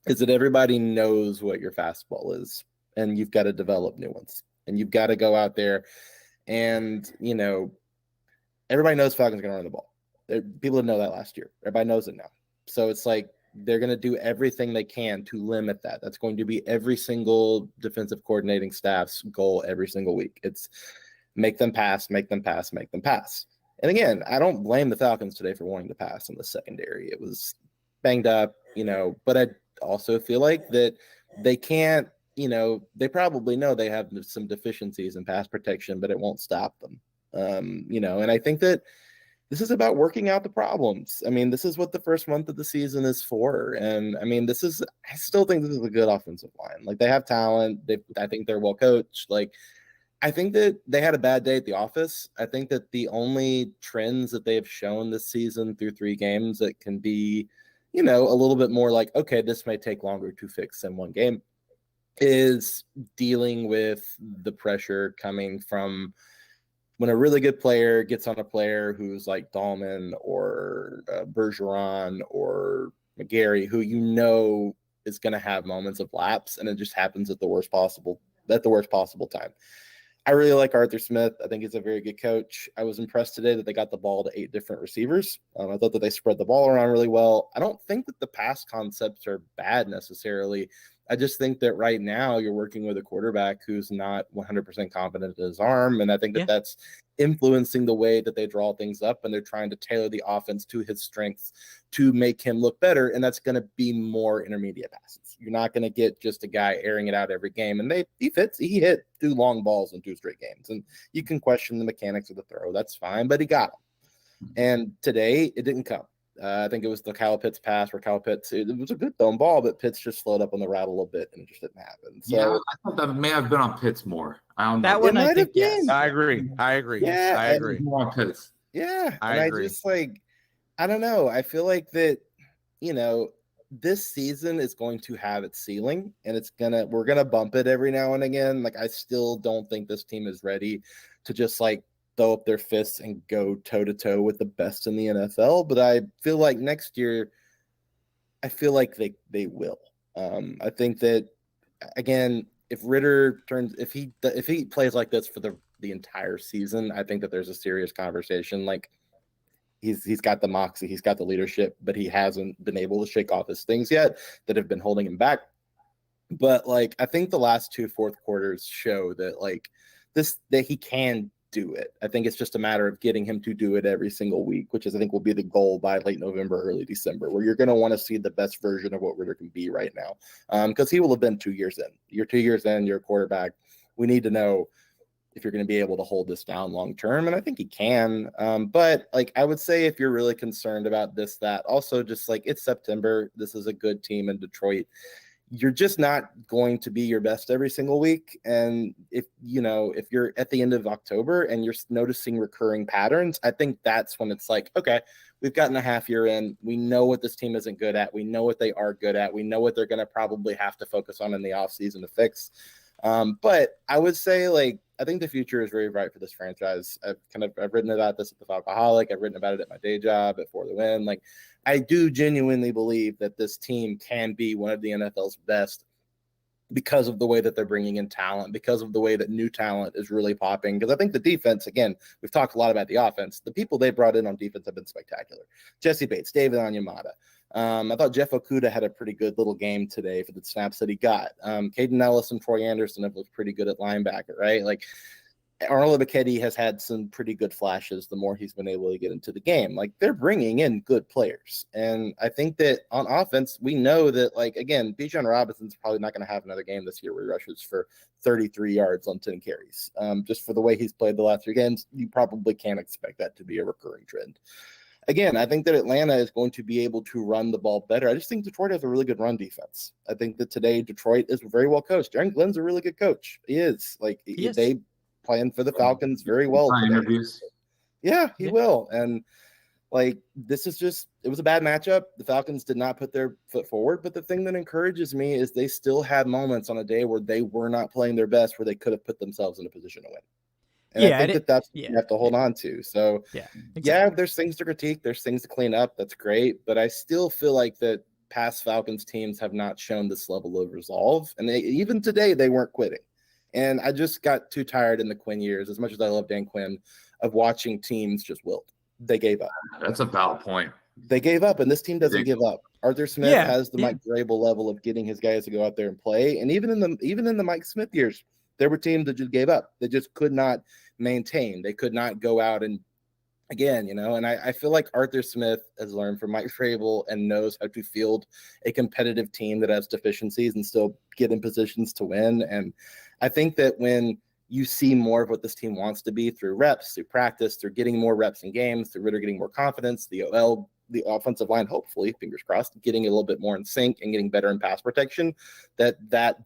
is that everybody knows what your fastball is, and you've got to develop new ones, and you've got to go out there and, everybody knows Falcons are going to run the ball. People didn't know that last year. Everybody knows it now. So it's like they're going to do everything they can to limit that. That's going to be every single defensive coordinating staff's goal every single week. It's make them pass, make them pass, make them pass. And again, I don't blame the Falcons today for wanting to pass in the secondary. It was banged up, but I also feel like that they can't, they probably know they have some deficiencies in pass protection, but it won't stop them. And I think that this is about working out the problems. I mean, this is what the first month of the season is for. And I mean, I still think this is a good offensive line. Like, they have talent. I think they're well coached. Like, I think that they had a bad day at the office. I think that the only trends that they have shown this season through 3 games that can be, a little bit more like, okay, this may take longer to fix than one game, is dealing with the pressure coming from when a really good player gets on a player who's like Dalman or Bergeron or McGarry, who is going to have moments of lapse, and it just happens at the worst possible time. I really like Arthur Smith. I think he's a very good coach. I was impressed today that they got the ball to 8 different receivers. I thought that they spread the ball around really well. I don't think that the pass concepts are bad necessarily. I just think that right now you're working with a quarterback who's not 100% confident in his arm, and I think that that's influencing the way that they draw things up, and they're trying to tailor the offense to his strengths to make him look better, and that's going to be more intermediate passes. You're not going to get just a guy airing it out every game, and he hit 2 long balls in 2 straight games, and you can question the mechanics of the throw. That's fine, but he got them. And today it didn't come. I think it was the Kyle Pitts pass where Kyle Pitts, it was a good thrown ball, but Pitts just slowed up on the route a little bit and it just didn't happen. So I thought that may have been on Pitts more. I don't know. That one, I think, yes. I agree. Yeah, I agree. More on Pitts. Yeah. I agree. just I don't know. I feel like that, this season is going to have its ceiling, and we're going to bump it every now and again. I still don't think this team is ready to just throw up their fists and go toe-to-toe with the best in the NFL. But I feel like next year, they will. I think that, again, if Ritter if he plays like this for the entire season, I think that there's a serious conversation. He's got the moxie, he's got the leadership, but he hasn't been able to shake off his things yet that have been holding him back. But I think the last 2 fourth quarters show that that he can do it. I think it's just a matter of getting him to do it every single week, which I think will be the goal by late November, early December, where you're going to want to see the best version of what Ritter can be right now. Because he will have been 2 years in. You're 2 years in, you're a quarterback. We need to know if you're going to be able to hold this down long term, and I think he can. But I would say if you're really concerned about that, also just it's September. This is a good team in Detroit. You're just not going to be your best every single week. And if you're at the end of October and you're noticing recurring patterns, I think that's when it's okay, we've gotten a half year in. We know what this team isn't good at. We know what they are good at. We know what they're going to probably have to focus on in the offseason to fix. But I would say I think the future is very bright for this franchise. I've written about this at the Falcoholic. I've written about it at my day job at For the Win. I do genuinely believe that this team can be one of the NFL's best because of the way that they're bringing in talent, because of the way that new talent is really popping. Because I think the defense, again, we've talked a lot about the offense. The people they brought in on defense have been spectacular. Jesse Bates, David Onyemata. I thought Jeff Okudah had a pretty good little game today for the snaps that he got. Caden Ellis and Troy Anderson have looked pretty good at linebacker, right? Arnold Ebiketie has had some pretty good flashes the more he's been able to get into the game. They're bringing in good players. And I think that on offense, we know that, again, Bijan Robinson's probably not going to have another game this year where he rushes for 33 yards on 10 carries. Just for the way he's played the last 3 games, you probably can't expect that to be a recurring trend. Again, I think that Atlanta is going to be able to run the ball better. I just think Detroit has a really good run defense. I think that today Detroit is very well coached. Aaron Glenn's a really good coach. He is. They playing for the Falcons very well. Interviews. Yeah, he will. And this is it was a bad matchup. The Falcons did not put their foot forward. But the thing that encourages me is they still had moments on a day where they were not playing their best, where they could have put themselves in a position to win. And I think that's what you have to hold on to. So, there's things to critique. There's things to clean up. That's great. But I still feel like that past Falcons teams have not shown this level of resolve. And even today, they weren't quitting. And I just got too tired in the Quinn years, as much as I love Dan Quinn, of watching teams just wilt. They gave up. That's a valid point. They gave up, and this team doesn't give up. Arthur Smith has the Mike Vrabel level of getting his guys to go out there and play. And even in the Mike Smith years, there were teams that just gave up. They just could not maintain. They could not go out and, again, and I feel like Arthur Smith has learned from Mike Vrabel and knows how to field a competitive team that has deficiencies and still get in positions to win. And I think that when you see more of what this team wants to be through reps, through practice, through getting more reps in games, through Ritter getting more confidence, the offensive line, hopefully, fingers crossed, getting a little bit more in sync and getting better in pass protection, that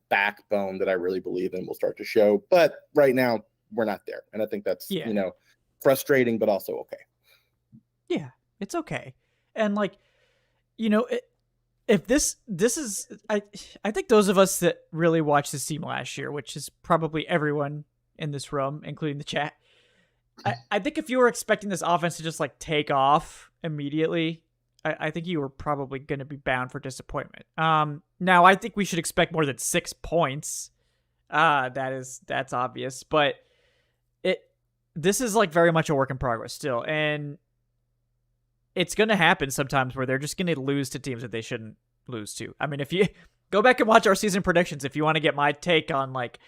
backbone that I really believe in will start to show. But right now, we're not there. And I think that's, Yeah. you know, frustrating, but also okay. Yeah, it's okay. And like, you know, if this is, I think those of us that really watched this team last year, which is probably everyone in this room, including the chat, I think if you were expecting this offense to just like take off immediately, I think you were probably going to be bound for disappointment. Now I think we should expect more than 6 points. That's obvious, but this is like very much a work in progress still, and it's going to happen sometimes where they're just going to lose to teams that they shouldn't lose to. I mean, if you go back and watch our season predictions, if you want to get my take on, like,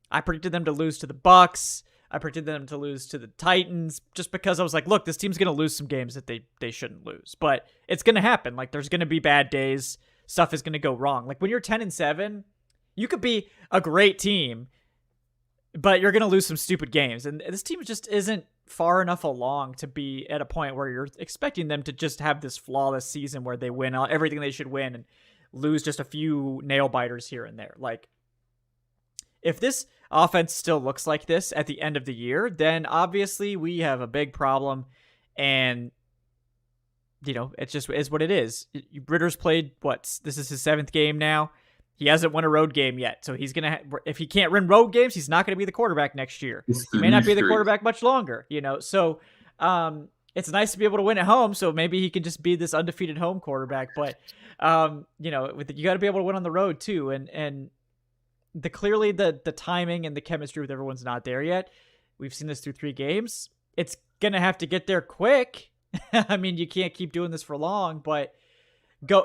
I predicted them to lose to the Bucks, I predicted them to lose to the Titans, just because I was like, look, this team's going to lose some games that they shouldn't lose. But it's going to happen. Like, there's going to be bad days. Stuff is going to go wrong. Like, when you're 10-7, you could be a great team, but you're going to lose some stupid games. And this team just isn't far enough along to be at a point where you're expecting them to just have this flawless season where they win everything they should win and lose just a few nail biters here and there. Like, if this offense still looks like this at the end of the year, then obviously we have a big problem. And, you know, it just is what it is. Ritter's played, this is his 7th game now. He hasn't won a road game yet. So he's going to, if he can't win road games, he's not going to be the quarterback next year. He may not be the quarterback much longer, you know? So it's nice to be able to win at home. So maybe he can just be this undefeated home quarterback. But, you know, you got to be able to win on the road too. And clearly the timing and the chemistry with everyone's not there yet. We've seen this through 3 games. It's going to have to get there quick. I mean, you can't keep doing this for long, but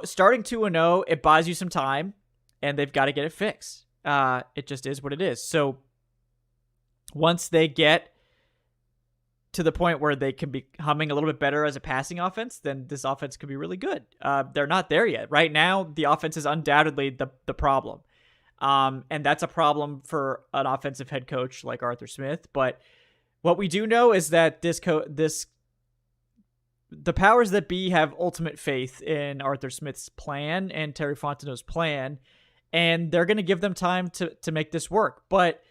starting 2-0, it buys you some time. And they've got to get it fixed. It just is what it is. So once they get to the point where they can be humming a little bit better as a passing offense, then this offense could be really good. They're not there yet. Right now, the offense is undoubtedly the problem. And that's a problem for an offensive head coach like Arthur Smith. But what we do know is that the powers that be have ultimate faith in Arthur Smith's plan and Terry Fontenot's plan. And they're going to give them time to make this work. But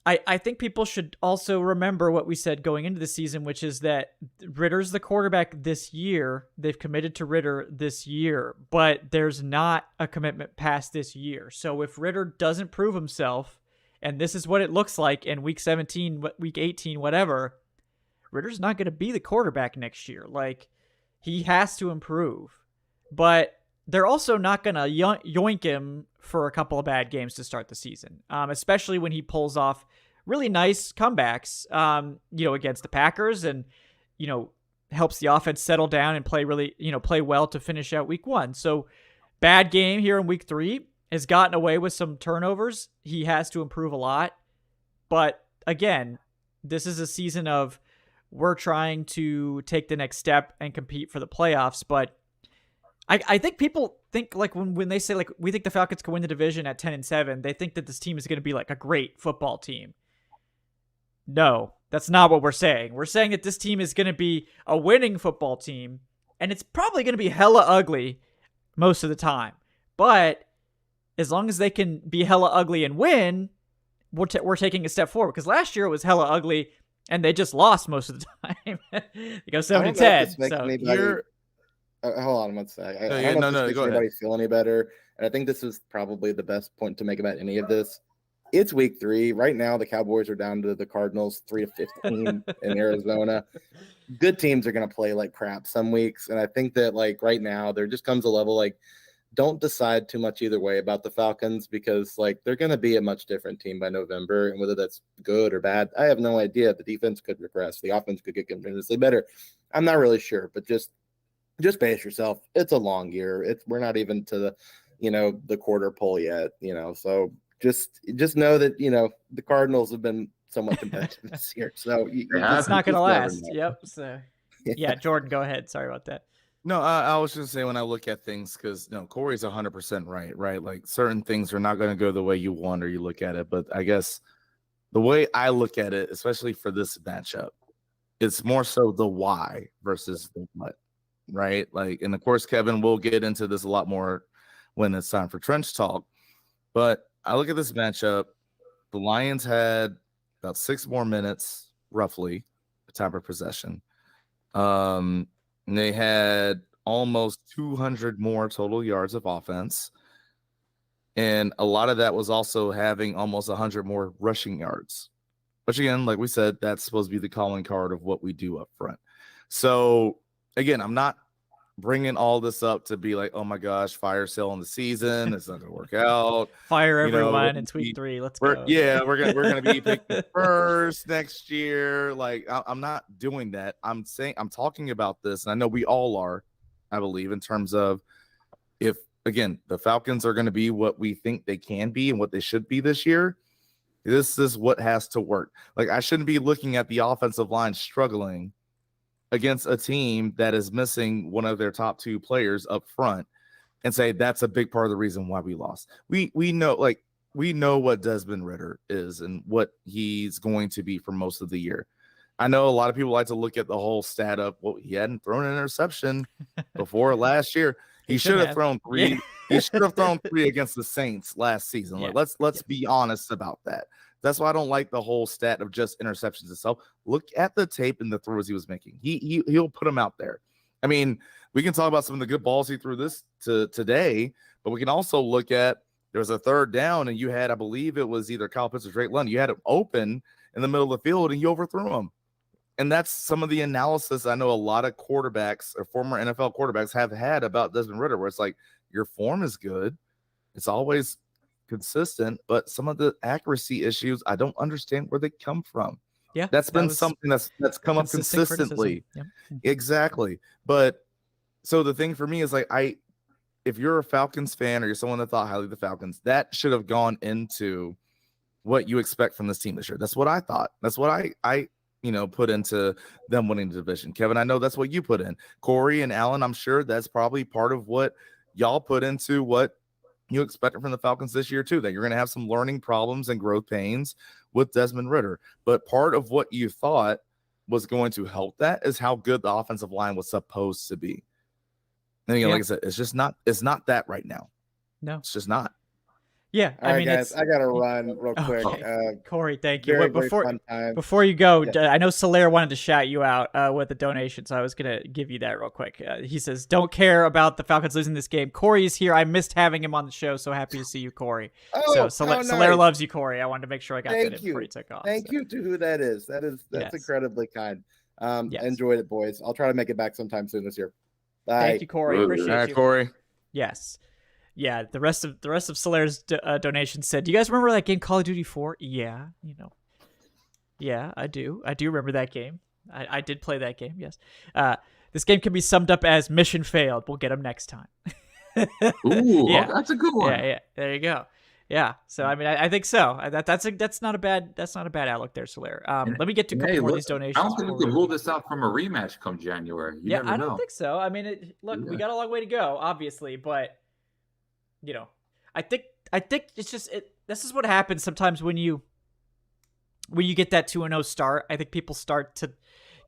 I think people should also remember what we said going into the season, which is that Ritter's the quarterback this year. They've committed to Ritter this year, but there's not a commitment past this year. So if Ritter doesn't prove himself, and this is what it looks like in week 17, week 18, whatever, Ritter's not going to be the quarterback next year. Like, he has to improve. But they're also not going to yoink him for a couple of bad games to start the season, especially when he pulls off really nice comebacks, you know, against the Packers, and, you know, helps the offense settle down and play well to finish out week 1. So bad game here in week 3, has gotten away with some turnovers. He has to improve a lot. But again, this is a season of we're trying to take the next step and compete for the playoffs, but I think people think, like, when they say, like, we think the Falcons can win the division at 10-7, they think that this team is going to be like a great football team. No, that's not what we're saying. We're saying that this team is going to be a winning football team, and it's probably going to be hella ugly most of the time. But as long as they can be hella ugly and win, we're taking a step forward. Because last year it was hella ugly, and they just lost most of the time. They go 7-10. So hold on one sec. I don't know no, if this makes anybody feel any better. And I think this is probably the best point to make about any of this. It's week 3. Right now, the Cowboys are down to the Cardinals 3-15 in Arizona. Good teams are going to play like crap some weeks. And I think that, like, right now, there just comes a level, like, don't decide too much either way about the Falcons, because, like, they're going to be a much different team by November. And whether that's good or bad, I have no idea. The defense could regress. The offense could get tremendously better. I'm not really sure, but just pace yourself. It's a long year. We're not even to the, you know, the quarter pole yet, you know, so just know that, you know, the Cardinals have been somewhat competitive this year. So it's not going to last. Yep. So yeah, Jordan, go ahead. Sorry about that. No, I was just saying, when I look at things, because, no, Corey's 100% right? Like, certain things are not going to go the way you want or you look at it. But I guess the way I look at it, especially for this matchup, it's more so the why versus the what, right? Like, and of course, Kevin will get into this a lot more when it's time for Trench Talk. But I look at this matchup. The Lions had about 6 more minutes, roughly, time per possession. And they had almost 200 more total yards of offense. And a lot of that was also having almost 100 more rushing yards. Which, again, like we said, that's supposed to be the calling card of what we do up front. So, again, I'm not bringing all this up to be like, oh, my gosh, fire sale in the season. It's not going to work out. Fire everyone in tweet 3. Let's go. Yeah, we're gonna be picking first next year. Like, I'm not doing that. I'm talking about this, and I know we all are, I believe, in terms of if, again, the Falcons are going to be what we think they can be and what they should be this year. This is what has to work. Like, I shouldn't be looking at the offensive line struggling against a team that is missing one of their top 2 players up front and say that's a big part of the reason why we lost. We know what Desmond Ridder is and what he's going to be for most of the year. I know a lot of people like to look at the whole stat of, well, he hadn't thrown an interception before last year. He should have thrown 3. Yeah. He should have thrown 3 against the Saints last season. Yeah. Like, let's be honest about that. That's why I don't like the whole stat of just interceptions itself. Look at the tape and the throws he was making. He'll put them out there. I mean, we can talk about some of the good balls he threw today, but we can also look at, there was a 3rd down and you had, I believe it was either Kyle Pitts or Drake London. You had him open in the middle of the field and you overthrew him. And that's some of the analysis I know a lot of quarterbacks or former NFL quarterbacks have had about Desmond Ridder, where it's like, your form is good. It's always consistent, but some of the accuracy issues, I don't understand where they come from. Yeah. That's been something that's come up consistently. Yep. Exactly. But so the thing for me is like, if you're a Falcons fan or you're someone that thought highly of the Falcons, that should have gone into what you expect from this team this year. That's what I thought. That's what I put into them winning the division. Kevin, I know that's what you put in. Corey and Alan, I'm sure that's probably part of what y'all put into what you expected from the Falcons this year too, that you're going to have some learning problems and growth pains with Desmond Ridder. But part of what you thought was going to help that is how good the offensive line was supposed to be. And again, like I said, it's not that right now. No, it's just not. Yeah, All right, guys, I gotta run real quick. Okay. Corey, thank you. Very, Before you go, I know Solaire wanted to shout you out with a donation, so I was gonna give you that real quick. He says, "Don't care about the Falcons losing this game. Corey is here. I missed having him on the show. So happy to see you, Corey." Solaire loves you, Corey. I wanted to make sure I got that in before he took off. Thank you to who that is. That's incredibly kind. Enjoyed it, boys. I'll try to make it back sometime soon this year. Bye. Thank you, Corey. Appreciate you, Corey. Yes. Yeah, the rest of Solaire's donation said, "Do you guys remember that game, Call of Duty 4? Yeah, Yeah, I do. I do remember that game. I did play that game. Yes. This game can be summed up as mission failed. We'll get them next time." Ooh, yeah. That's a good one. Yeah. There you go. Yeah. So I mean, I think so. That's not a bad outlook there, Solaire. Let me get to a couple more of these donations. I don't think we can rule this out from a rematch come January. You never know. I don't think so. I mean, we got a long way to go, obviously, but. I think it's just this is what happens sometimes when you get that 2-0 start. I think people start to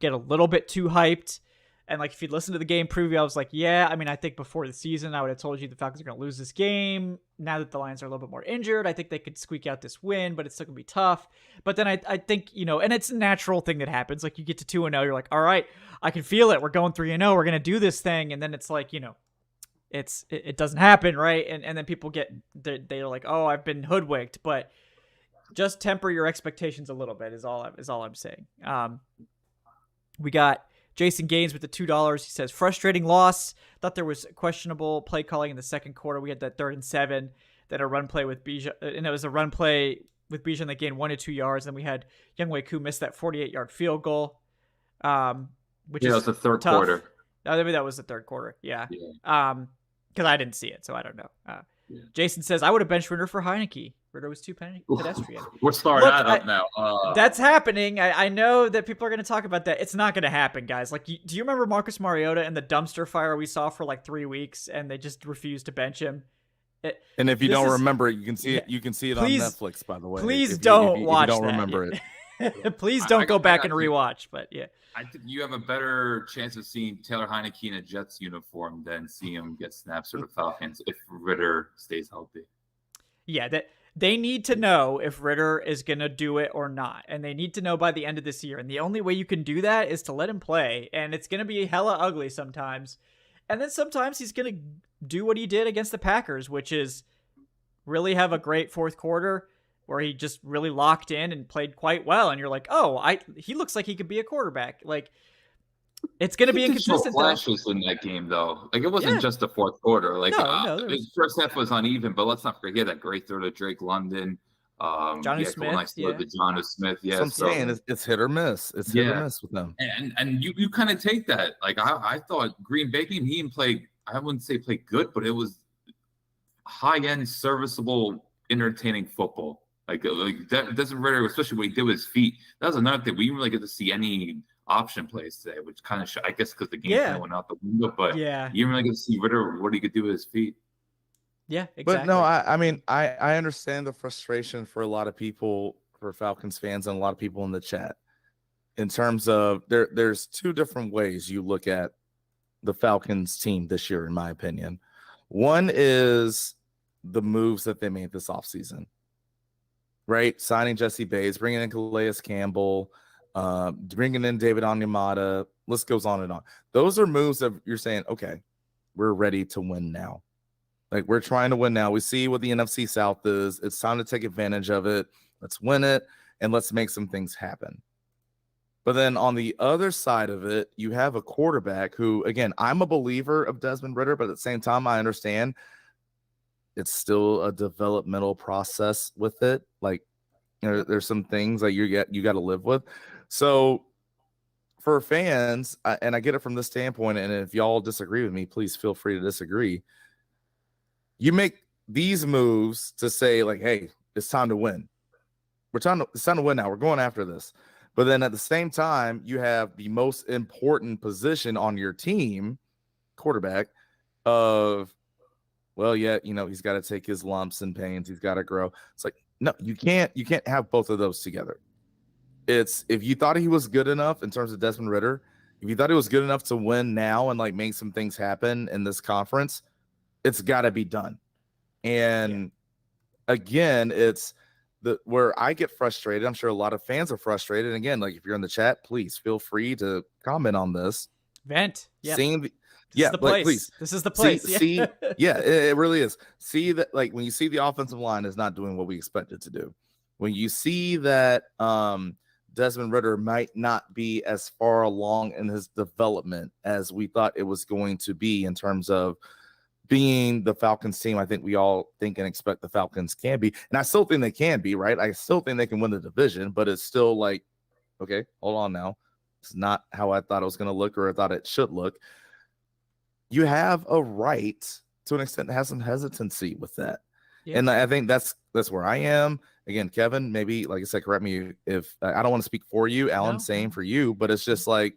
get a little bit too hyped. And like, if you listen to the game preview, I was like, yeah, I mean, I think before the season, I would have told you the Falcons are going to lose this game. Now that the Lions are a little bit more injured, I think they could squeak out this win, but it's still going to be tough. But then I think, and it's a natural thing that happens. Like, you get to 2-0, you're like, all right, I can feel it. We're going 3-0. We're going to do this thing. And then it's like, it doesn't happen, right? And then people they're like, oh, I've been hoodwinked. But just temper your expectations a little bit is all I'm saying. We got Jason Gaines with the $2. He says, frustrating loss. Thought there was questionable play calling in the second quarter. We had that 3rd and 7, then a run play with Bijan, and it was a run play with Bijan that gained 1 to 2 yards. Then we had Younghoe Koo miss that 48-yard field goal, which is it was the third tough. quarter. Oh, maybe that was the third quarter. Yeah. Because I didn't see it, so I don't know. Jason says, I would have benched Ritter for Heineke. Ritter was too pedestrian. We're starting that up now. That's happening. I know that people are going to talk about that. It's not going to happen, guys. Like, do you remember Marcus Mariota and the dumpster fire we saw for like 3 weeks, and they just refused to bench him? And if you don't remember it, you can see it. You can see it on Netflix, by the way. Please don't watch that. If you don't that. remember it. Please don't go back and rewatch. But yeah. I think you have a better chance of seeing Taylor Heineke in a Jets uniform than seeing him get snaps for the Falcons if Ritter stays healthy. Yeah, They need to know if Ritter is going to do it or not. And they need to know by the end of this year. And the only way you can do that is to let him play. And it's going to be hella ugly sometimes. And then sometimes he's going to do what he did against the Packers, which is really have a great fourth quarter where he just really locked in and played quite well. And you're like, oh, he looks like he could be a quarterback. Like, it's going to be inconsistent. Flashes in that game, though. Like, it wasn't just the fourth quarter. Like, the first half was uneven, but let's not forget that great throw to Drake London. Johnny Smith. Nice throw to Johnny Smith. Yeah, I'm saying it's hit or miss. It's hit or miss with them. And you kind of take that. Like, I thought Green Bay game, he didn't play, I wouldn't say play good, but it was high-end, serviceable, entertaining football. Like that Desmond Ridder, especially what he did with his feet. That was another thing. We didn't really get to see any option plays today, which kind of I guess because the game kind of went out the window. But you didn't really get to see Ritter what he could do with his feet. Yeah, exactly. But no, I mean I understand the frustration for a lot of people, for Falcons fans, and a lot of people in the chat. In terms of there's two different ways you look at the Falcons team this year, in my opinion. One is the moves that they made this offseason. Right, signing Jesse Bates, bringing in Calais Campbell, bringing in David Onyemata, list goes on and on. Those are moves that you're saying, okay, we're ready to win now. Like, we're trying to win now. We see what the NFC South is. It's time to take advantage of it. Let's win it, and let's make some things happen. But then on the other side of it, you have a quarterback who, again, I'm a believer of Desmond Ridder, but at the same time, I understand it's still a developmental process with it. Like, you know, there's some things that you got to live with. So for fans, and I get it from this standpoint, and if y'all disagree with me, please feel free to disagree. You make these moves to say, like, hey, it's time to win. It's time to win now. We're going after this. But then at the same time, you have the most important position on your team, quarterback, of, well, yeah, you know, he's got to take his lumps and pains. He's got to grow. It's like, no, you can't have both of those together. It's, if you thought he was good enough in terms of Desmond Ridder, if you thought he was good enough to win now and like make some things happen in this conference, it's got to be done. And again, it's where I get frustrated. I'm sure a lot of fans are frustrated. And again, like, if you're in the chat, please feel free to comment on this. Vent. Yeah. This is the place. Please. This is the place. It really is. See that, like, when you see the offensive line is not doing what we expect it to do, when you see that Desmond Ridder might not be as far along in his development as we thought it was going to be in terms of being the Falcons team, I think we all think and expect the Falcons can be. And I still think they can be, right? I still think they can win the division, but it's still like, okay, hold on now. It's not how I thought it was going to look, or I thought it should look. You have a right to an extent to have some hesitancy with that. Yeah. And I think that's where I am. Again, Kevin, maybe, like I said, correct me if I don't want to speak for you, Alan, same for you, but it's just like,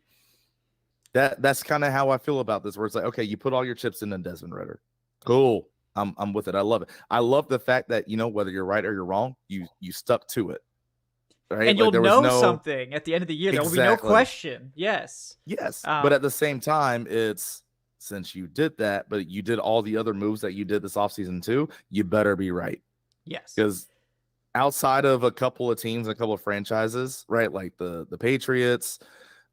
that's kind of how I feel about this, where it's like, okay, you put all your chips in Desmond Ridder. Cool. I'm with it. I love it. I love the fact that, you know, whether you're right or you're wrong, you stuck to it. Right? And you'll know something at the end of the year. There will be no question. Yes. But at the same time, it's, since you did that, but you did all the other moves that you did this offseason too, you better be right. Yes. Because outside of a couple of teams, a couple of franchises, right? Like the Patriots,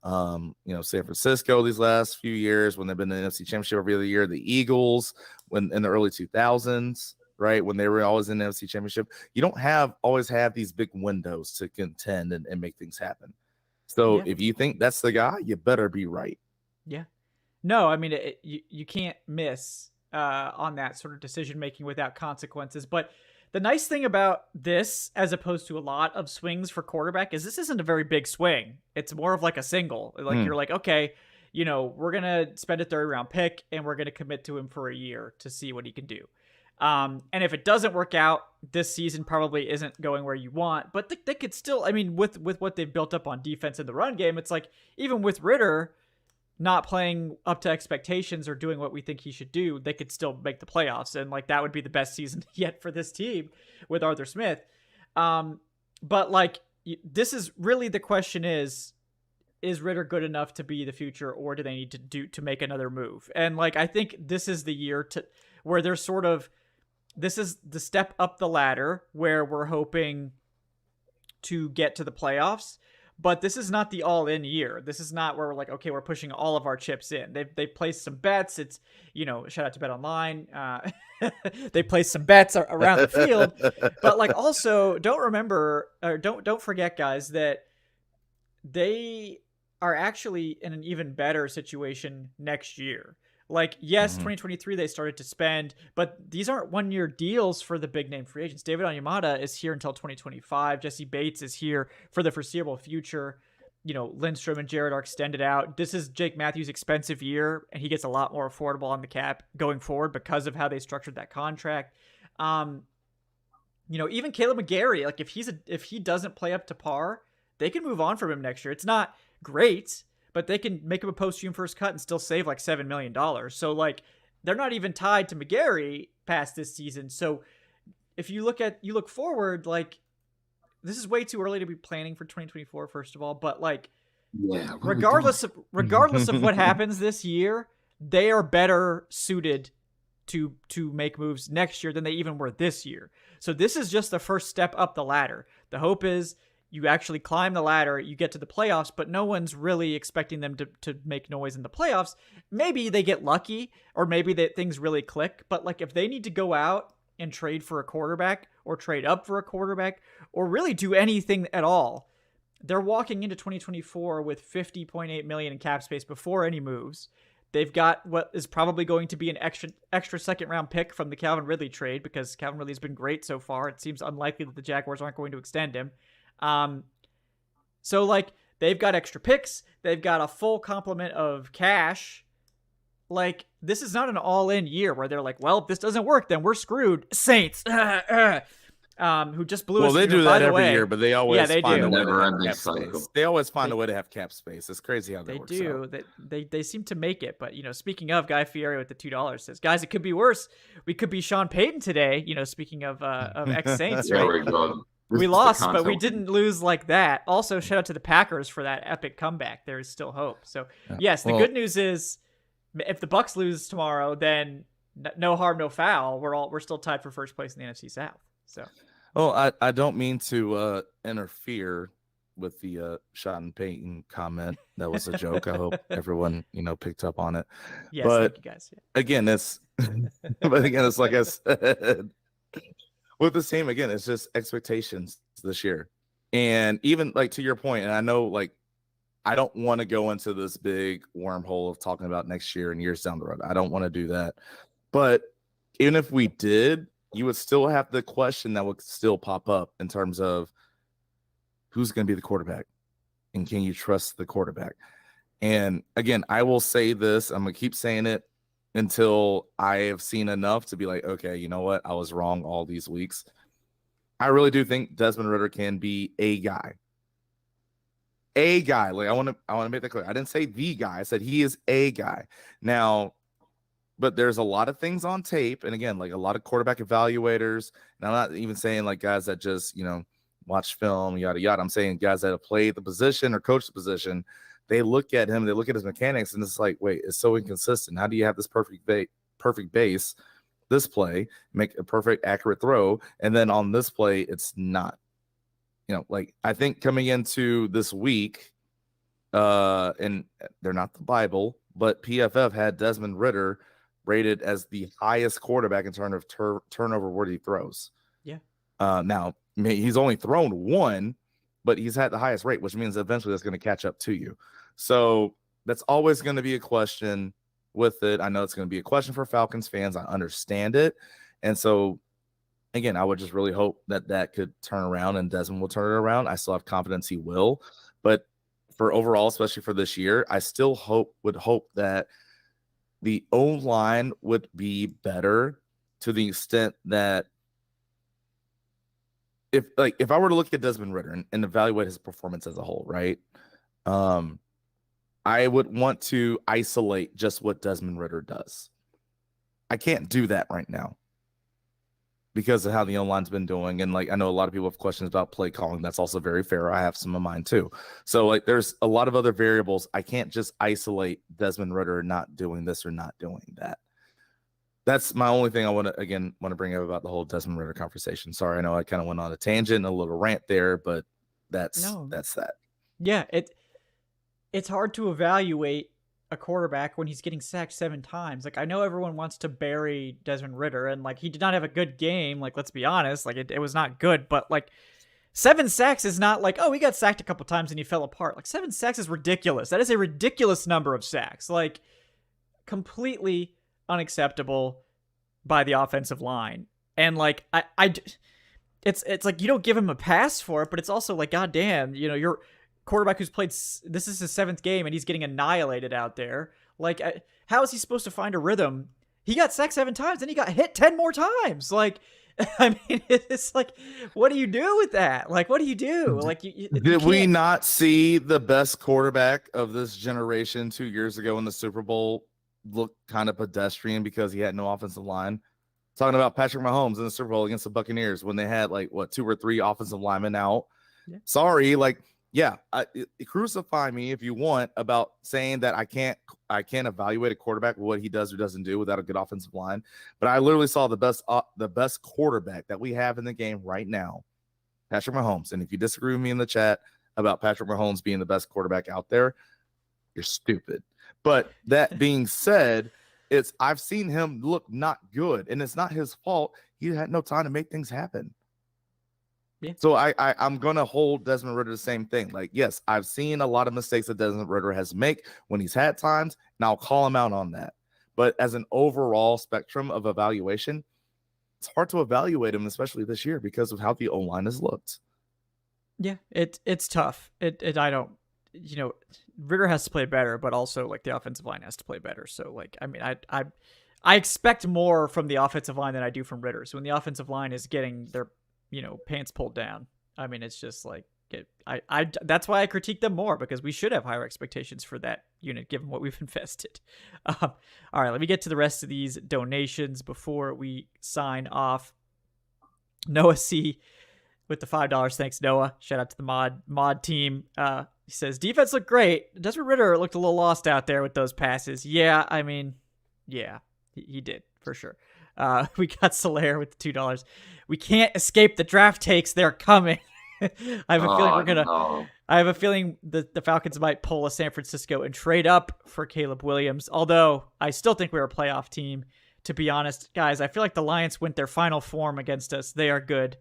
you know, San Francisco these last few years when they've been in the NFC Championship every other year, the Eagles when in the early 2000s, right, when they were always in the NFC Championship, you don't always have these big windows to contend and make things happen. So if you think that's the guy, you better be right. Yeah. No, I mean, you can't miss on that sort of decision making without consequences. But the nice thing about this, as opposed to a lot of swings for quarterback, is this isn't a very big swing. It's more of like a single. Like, you're like, okay, you know, we're going to spend a 3rd-round pick and we're going to commit to him for a year to see what he can do. And if it doesn't work out, this season probably isn't going where you want. But they could still, I mean, with what they've built up on defense in the run game, it's like, even with Ritter not playing up to expectations or doing what we think he should do, they could still make the playoffs. And like, that would be the best season yet for this team with Arthur Smith. But like, this is really the question is Ritter good enough to be the future, or do they need to make another move? And like, I think this is the year where they're sort of this is the step up the ladder where we're hoping to get to the playoffs. But this is not the all-in year. This is not where we're like, okay, we're pushing all of our chips in. They've placed some bets. It's, shout out to BetOnline. They placed some bets around the field. But like, also, don't forget, guys, that they are actually in an even better situation next year. Like, yes, 2023, they started to spend, but these aren't one-year deals for the big-name free agents. David Onyemata is here until 2025. Jesse Bates is here for the foreseeable future. Lindstrom and Jared are extended out. This is Jake Matthews' expensive year, and he gets a lot more affordable on the cap going forward because of how they structured that contract. Even Caleb McGarry, like, if he doesn't play up to par, they can move on from him next year. It's not great, but they can make him a post-June first cut and still save like $7 million. So like, they're not even tied to McGarry past this season. So if you look forward, like, this is way too early to be planning for 2024, first of all, but like, yeah, regardless of what happens this year, they are better suited to make moves next year than they even were this year. So this is just the first step up the ladder. The hope is you actually climb the ladder, you get to the playoffs, but no one's really expecting them to make noise in the playoffs. Maybe they get lucky, or maybe things really click. But like, if they need to go out and trade for a quarterback, or trade up for a quarterback, or really do anything at all, they're walking into 2024 with $50.8 million in cap space before any moves. They've got what is probably going to be an extra second round pick from the Calvin Ridley trade, because Calvin Ridley's been great so far. It seems unlikely that the Jaguars aren't going to extend him. So like, they've got extra picks, they've got a full complement of cash. Like, this is not an all-in year where they're like, well, if this doesn't work, then we're screwed. Saints, who just blew us. Well, they do that every year, but they always find a way to have cap cycle. space. They always find a way to have cap space. It's crazy how they works do. out. They seem to make it. But speaking of, Guy Fieri with the $2 says, guys, it could be worse. We could be Sean Payton today. Speaking of ex-Saints, right? There we go. We lost, but we didn't lose like that. Also, shout out to the Packers for that epic comeback. There is still hope. So, yes, the good news is, if the Bucs lose tomorrow, then no harm, no foul. We're still tied for first place in the NFC South. So, well, I don't mean to interfere with the Sean Payton comment. That was a joke. I hope everyone picked up on it. Yes, but thank you guys. Yeah. Again, it's like I said. With this team, again, it's just expectations this year. And even like to your point, and I know like I don't want to go into this big wormhole of talking about next year and years down the road. I don't want to do that. But even if we did, you would still have the question that would still pop up in terms of who's going to be the quarterback and can you trust the quarterback? And again, I will say this, I'm going to keep saying it until I have seen enough to be like, okay, you know what? I was wrong all these weeks. I really do think Desmond Ridder can be a guy. A guy. Like I want to make that clear. I didn't say the guy. I said he is a guy. Now, but there's a lot of things on tape. And again, like a lot of quarterback evaluators. And I'm not even saying like guys that just, watch film, yada, yada. I'm saying guys that have played the position or coached the position. They look at him, they look at his mechanics, and it's like, wait, it's so inconsistent. How do you have this perfect base, this play, make a perfect accurate throw, and then on this play, it's not? Like I think coming into this week, and they're not the Bible, but PFF had Desmond Ridder rated as the highest quarterback in terms of turnover-worthy throws. Yeah. Now, he's only thrown one, but he's had the highest rate, which means eventually that's going to catch up to you. So that's always going to be a question with it. I know it's going to be a question for Falcons fans. I understand it. And so, again, I would just really hope that could turn around and Desmond will turn it around. I still have confidence he will. But for overall, especially for this year, I still would hope that the O-line would be better to the extent that if I were to look at Desmond Ridder and evaluate his performance as a whole, right? I would want to isolate just what Desmond Ridder does. I can't do that right now because of how the O-line's been doing. And like, I know a lot of people have questions about play calling. That's also very fair. I have some of mine too. So like, there's a lot of other variables. I can't just isolate Desmond Ridder not doing this or not doing that. that's my only thing I want to bring up about the whole Desmond Ridder conversation. Sorry, I know I kind of went on a tangent and a little rant there, but that's that. Yeah, it's hard to evaluate a quarterback when he's getting sacked 7 times. Like, I know everyone wants to bury Desmond Ridder, and like, he did not have a good game. Like, let's be honest, like it was not good, but like 7 sacks is not like, oh, he got sacked a couple times and he fell apart. Like 7 sacks is ridiculous. That is a ridiculous number of sacks. Like, completely unacceptable by the offensive line. And like, it's like, you don't give him a pass for it, but it's also like, goddamn, you know, your quarterback who's played, this is his 7th game and he's getting annihilated out there. Like, how is he supposed to find a rhythm? He got sacked 7 times and he got hit 10 more times. Like, I mean, it's like, what do you do with that? Like, what do you do? Like, did we not see the best quarterback of this generation 2 years ago in the Super Bowl look kind of pedestrian because he had no offensive line? Talking about Patrick Mahomes in the Super Bowl against the Buccaneers when they had like 2 or 3 offensive linemen out. Yeah. Sorry, like, yeah, crucify me if you want about saying that I can't evaluate a quarterback what he does or doesn't do without a good offensive line. But I literally saw the best quarterback that we have in the game right now, Patrick Mahomes. And if you disagree with me in the chat about Patrick Mahomes being the best quarterback out there, you're stupid. But that being said, I've seen him look not good, and it's not his fault. He had no time to make things happen. Yeah. So I'm gonna hold Desmond Ridder the same thing. Like, yes, I've seen a lot of mistakes that Desmond Ridder has made when he's had times, and I'll call him out on that. But as an overall spectrum of evaluation, it's hard to evaluate him, especially this year, because of how the O-line has looked. Yeah, it's tough. I don't, you know, Ritter has to play better, but also like the offensive line has to play better. So like, I mean, I expect more from the offensive line than I do from Ritter. So when the offensive line is getting their, you know, pants pulled down, I mean, it's just like, that's why I critique them more, because we should have higher expectations for that unit given what we've invested. All right, let me get to the rest of these donations before we sign off. Noah C with the $5. Thanks, Noah. Shout out to the mod team. He says, defense looked great. Desmond Ridder looked a little lost out there with those passes. Yeah, I mean, yeah, he did for sure. We got Solaire with the $2. We can't escape the draft takes. They're coming. I have a feeling I have a feeling the Falcons might pull a San Francisco and trade up for Caleb Williams. Although I still think we're a playoff team, to be honest. Guys, I feel like the Lions went their final form against us. They are good.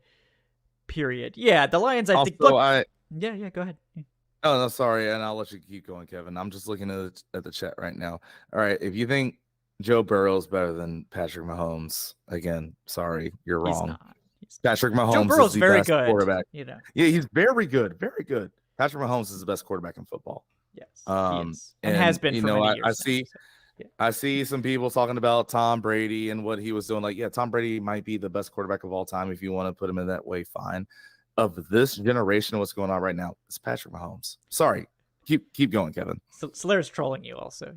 Period. Yeah, the Lions, I think. Look, yeah, go ahead. Yeah. Oh, no, sorry. And I'll let you keep going, Kevin. I'm just looking at the chat right now. All right. If you think Joe Burrow is better than Patrick Mahomes, again, sorry, you're wrong. He's not. Patrick Mahomes Joe Burrow's is the very best good quarterback. You know. Yeah, he's very good. Very good. Patrick Mahomes is the best quarterback in football. Yes. He is. And has been you for know, many years I now, see so, yeah. I see some people talking about Tom Brady and what he was doing. Like, yeah, Tom Brady might be the best quarterback of all time if you want to put him in that way, fine. Of this generation, what's going on right now, it's Patrick Mahomes. Sorry. Keep going, Kevin. Solaire's trolling you also.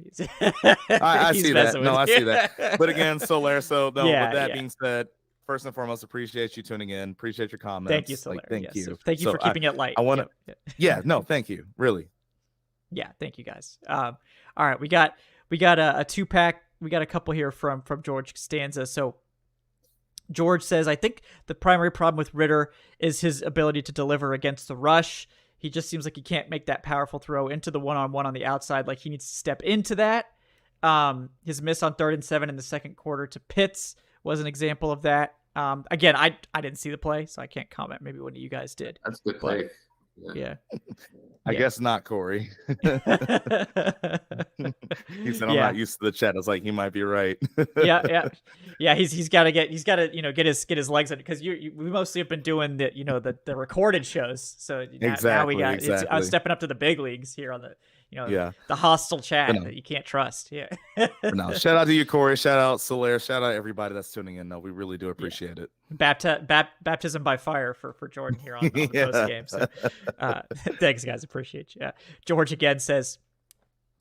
I see that. No, I see you. that. But again, Solaire, so no, Yeah, with that yeah. being said, first and foremost, appreciate you tuning in. Appreciate your comments. Thank you, Solaire. Like, thank Yes. you. Thank you So for keeping it light. I want to. Yep. Yeah, no, thank you. Really. Yeah, thank you guys. All right, we got a 2-pack. We got a couple here from George Costanza. So George says, I think the primary problem with Ritter is his ability to deliver against the rush. He just seems like he can't make that powerful throw into the one-on-one on the outside. Like, he needs to step into that. His miss on 3rd and 7 in the second quarter to Pitts was an example of that. Again, I didn't see the play, so I can't comment. Maybe one of you guys did. That's a good play. Yeah. I guess not, Corey. He said, I'm not used to the chat. I was like, he might be right. Yeah. He's got to get his legs in, because we mostly have been doing the recorded shows. So now we got it's stepping up to the big leagues here on the the hostile chat that you can't trust. Yeah. No, shout out to you, Corey. Shout out Solaire. Shout out everybody that's tuning in. No, we really do appreciate it. Baptism by fire for Jordan here on the post game. So, thanks, guys. Appreciate you. George again says,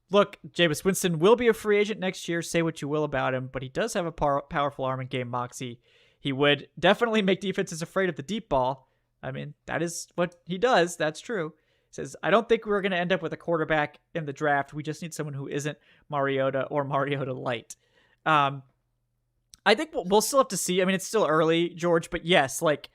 look, Jameis Winston will be a free agent next year. Say what you will about him, but he does have a powerful arm and game moxie. He would definitely make defenses afraid of the deep ball. I mean, that is what he does. That's true. He says, I don't think we're going to end up with a quarterback in the draft. We just need someone who isn't Mariota or Mariota light. I think we'll still have to see. I mean, it's still early, George, but yes, like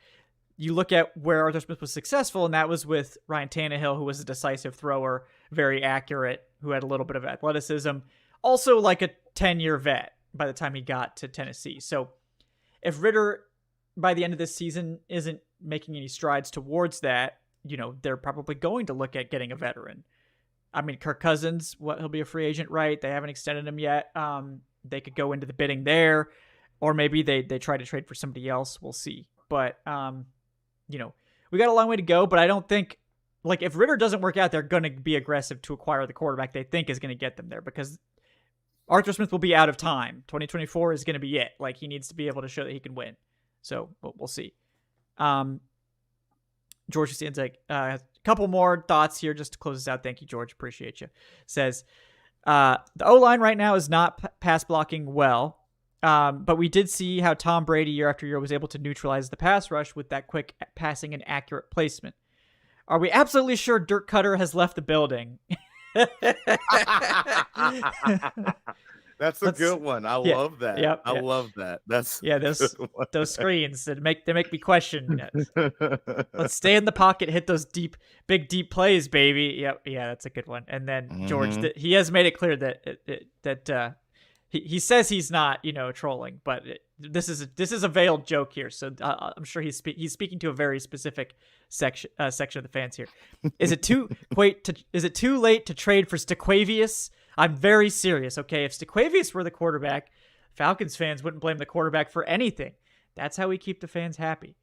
you look at where Arthur Smith was successful, and that was with Ryan Tannehill, who was a decisive thrower, very accurate, who had a little bit of athleticism, also like a 10-year vet by the time he got to Tennessee. So if Ritter by the end of this season isn't making any strides towards that, they're probably going to look at getting a veteran. I mean, Kirk Cousins, he'll be a free agent, right? They haven't extended him yet. They could go into the bidding there, or maybe they try to trade for somebody else. We'll see. But, we got a long way to go, but I don't think, like, if Ritter doesn't work out, they're going to be aggressive to acquire the quarterback they think is going to get them there, because Arthur Smith will be out of time. 2024 is going to be it. Like, he needs to be able to show that he can win. So we'll see. George Stanzik, a couple more thoughts here just to close this out. Thank you, George. Appreciate you. Says, the O-line right now is not pass blocking well, but we did see how Tom Brady year after year was able to neutralize the pass rush with that quick passing and accurate placement. Are we absolutely sure Dirk Cutter has left the building? That's a good one. I love that. Yep, I love that. That's those screens that make me question. Let's stay in the pocket, hit those big deep plays, baby. Yep, yeah, that's a good one. And then George, he has made it clear that he says he's not trolling, but this is a veiled joke here. So I'm sure he's speaking to a very specific section of the fans here. Is it too late to trade for Staquavius? I'm very serious, okay? If Staquavius were the quarterback, Falcons fans wouldn't blame the quarterback for anything. That's how we keep the fans happy.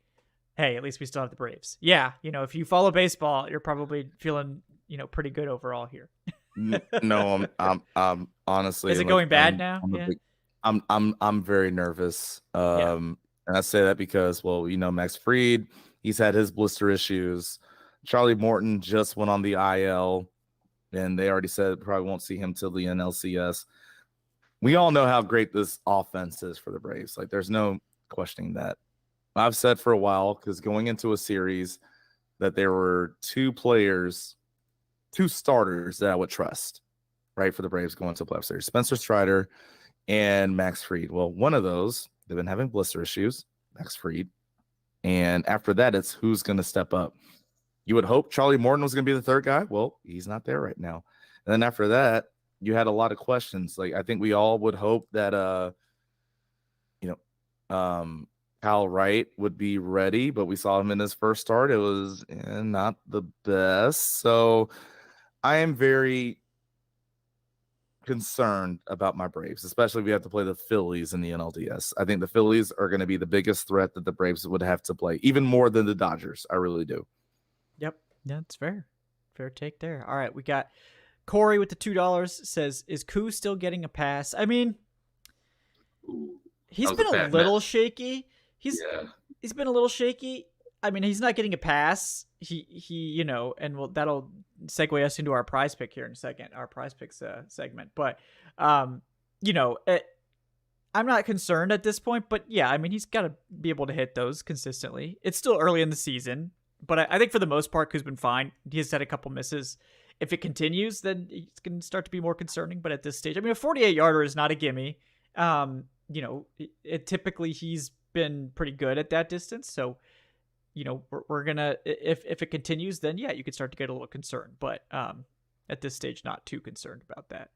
Hey, at least we still have the Braves. Yeah, if you follow baseball, you're probably feeling, pretty good overall here. No, I'm honestly. Is it going bad now? I'm very nervous. And I say that because, Max Fried, he's had his blister issues. Charlie Morton just went on the IL. And they already said probably won't see him till the NLCS. We all know how great this offense is for the Braves. Like, there's no questioning that. I've said for a while, because going into a series, that there were two starters that I would trust, right, for the Braves going to a playoff series. Spencer Strider and Max Fried. Well, one of those, they've been having blister issues, Max Fried. And after that, it's who's going to step up. You would hope Charlie Morton was going to be the third guy. Well, he's not there right now. And then after that, you had a lot of questions. Like, I think we all would hope that, Kyle Wright would be ready, but we saw him in his first start. It was not the best. So I am very concerned about my Braves, especially if we have to play the Phillies in the NLDS. I think the Phillies are going to be the biggest threat that the Braves would have to play, even more than the Dodgers. I really do. Yep, that's fair. Fair take there. All right, we got Corey with the $2 says, is Koo still getting a pass? I mean, he's been a little shaky. He's been a little shaky. I mean, he's not getting a pass. He and that'll segue us into our prize pick here in a second, our prize picks segment. But, I'm not concerned at this point, but yeah, I mean, he's got to be able to hit those consistently. It's still early in the season. But I think for the most part, Koo's been fine. He has had a couple misses. If it continues, then it's going to start to be more concerning. But at this stage, I mean, a 48-yarder is not a gimme. Typically he's been pretty good at that distance. So, we're going to, if it continues, then yeah, you could start to get a little concerned. But at this stage, not too concerned about that.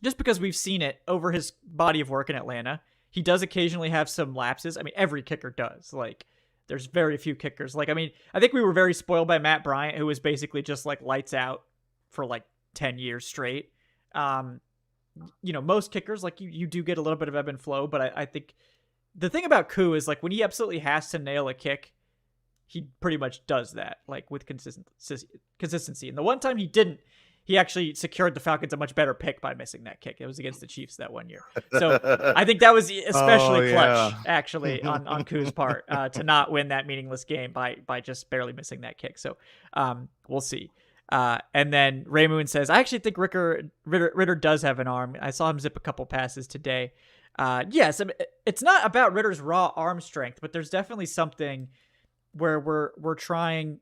Just because we've seen it over his body of work in Atlanta, he does occasionally have some lapses. I mean, every kicker does. Like, there's very few kickers. Like, I mean, I think we were very spoiled by Matt Bryant, who was basically just like lights out for like 10 years straight. Most kickers, like you do get a little bit of ebb and flow, but I think the thing about Koo is like when he absolutely has to nail a kick, he pretty much does that, like with consistency. And the one time he didn't, he actually secured the Falcons a much better pick by missing that kick. It was against the Chiefs that one year. So I think that was especially clutch, actually, on Koo's part, to not win that meaningless game by just barely missing that kick. So we'll see. And then Ray Moon says, I actually think Ritter does have an arm. I saw him zip a couple passes today. Yes, I mean, it's not about Ritter's raw arm strength, but there's definitely something where we're trying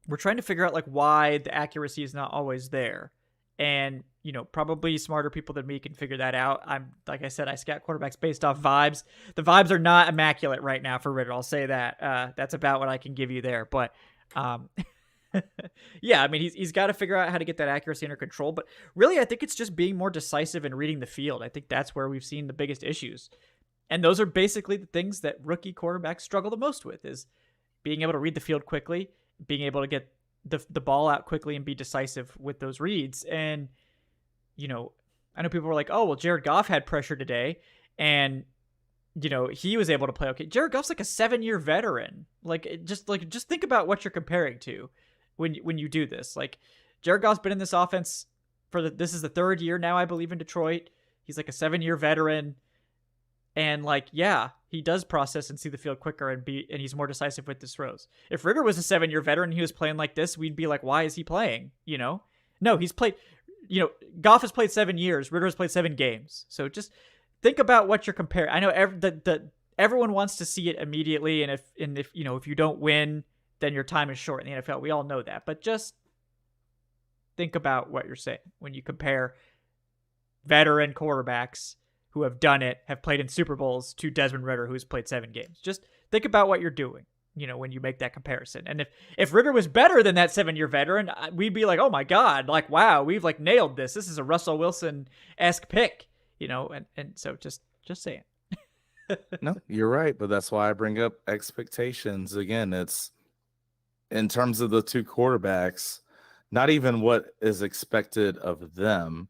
to figure out like why the accuracy is not always there. And, probably smarter people than me can figure that out. Like I said, I scout quarterbacks based off vibes. The vibes are not immaculate right now for Ritter. I'll say that. That's about what I can give you there. But, yeah, I mean, he's got to figure out how to get that accuracy under control. But really, I think it's just being more decisive and reading the field. I think that's where we've seen the biggest issues. And those are basically the things that rookie quarterbacks struggle the most with, is being able to read the field quickly, being able to get the ball out quickly and be decisive with those reads. And, I know people were like, oh, well, Jared Goff had pressure today and, he was able to play okay. Jared Goff's like a 7-year veteran. Just think about what you're comparing to when you do this. Like, Jared Goff's been in this offense this is the 3rd year now, I believe, in Detroit. He's like a 7-year veteran. And yeah, he does process and see the field quicker and he's more decisive with his throws. If Ritter was a 7-year veteran and he was playing like this, we'd be like, why is he playing? No, he's played, Goff has played 7 years. Ritter has played 7 games. So just think about what you're comparing. I know everyone wants to see it immediately. And if you don't win, then your time is short in the NFL. We all know that, but just think about what you're saying when you compare veteran quarterbacks who have done it, have played in Super Bowls, to Desmond Ridder, who's played 7 games. Just think about what you're doing, when you make that comparison. And if Ritter was better than that 7-year veteran, we'd be like, oh my God, wow, we've nailed this. This is a Russell Wilson-esque pick, and so just saying. No, you're right. But that's why I bring up expectations. Again, it's in terms of the two quarterbacks, not even what is expected of them,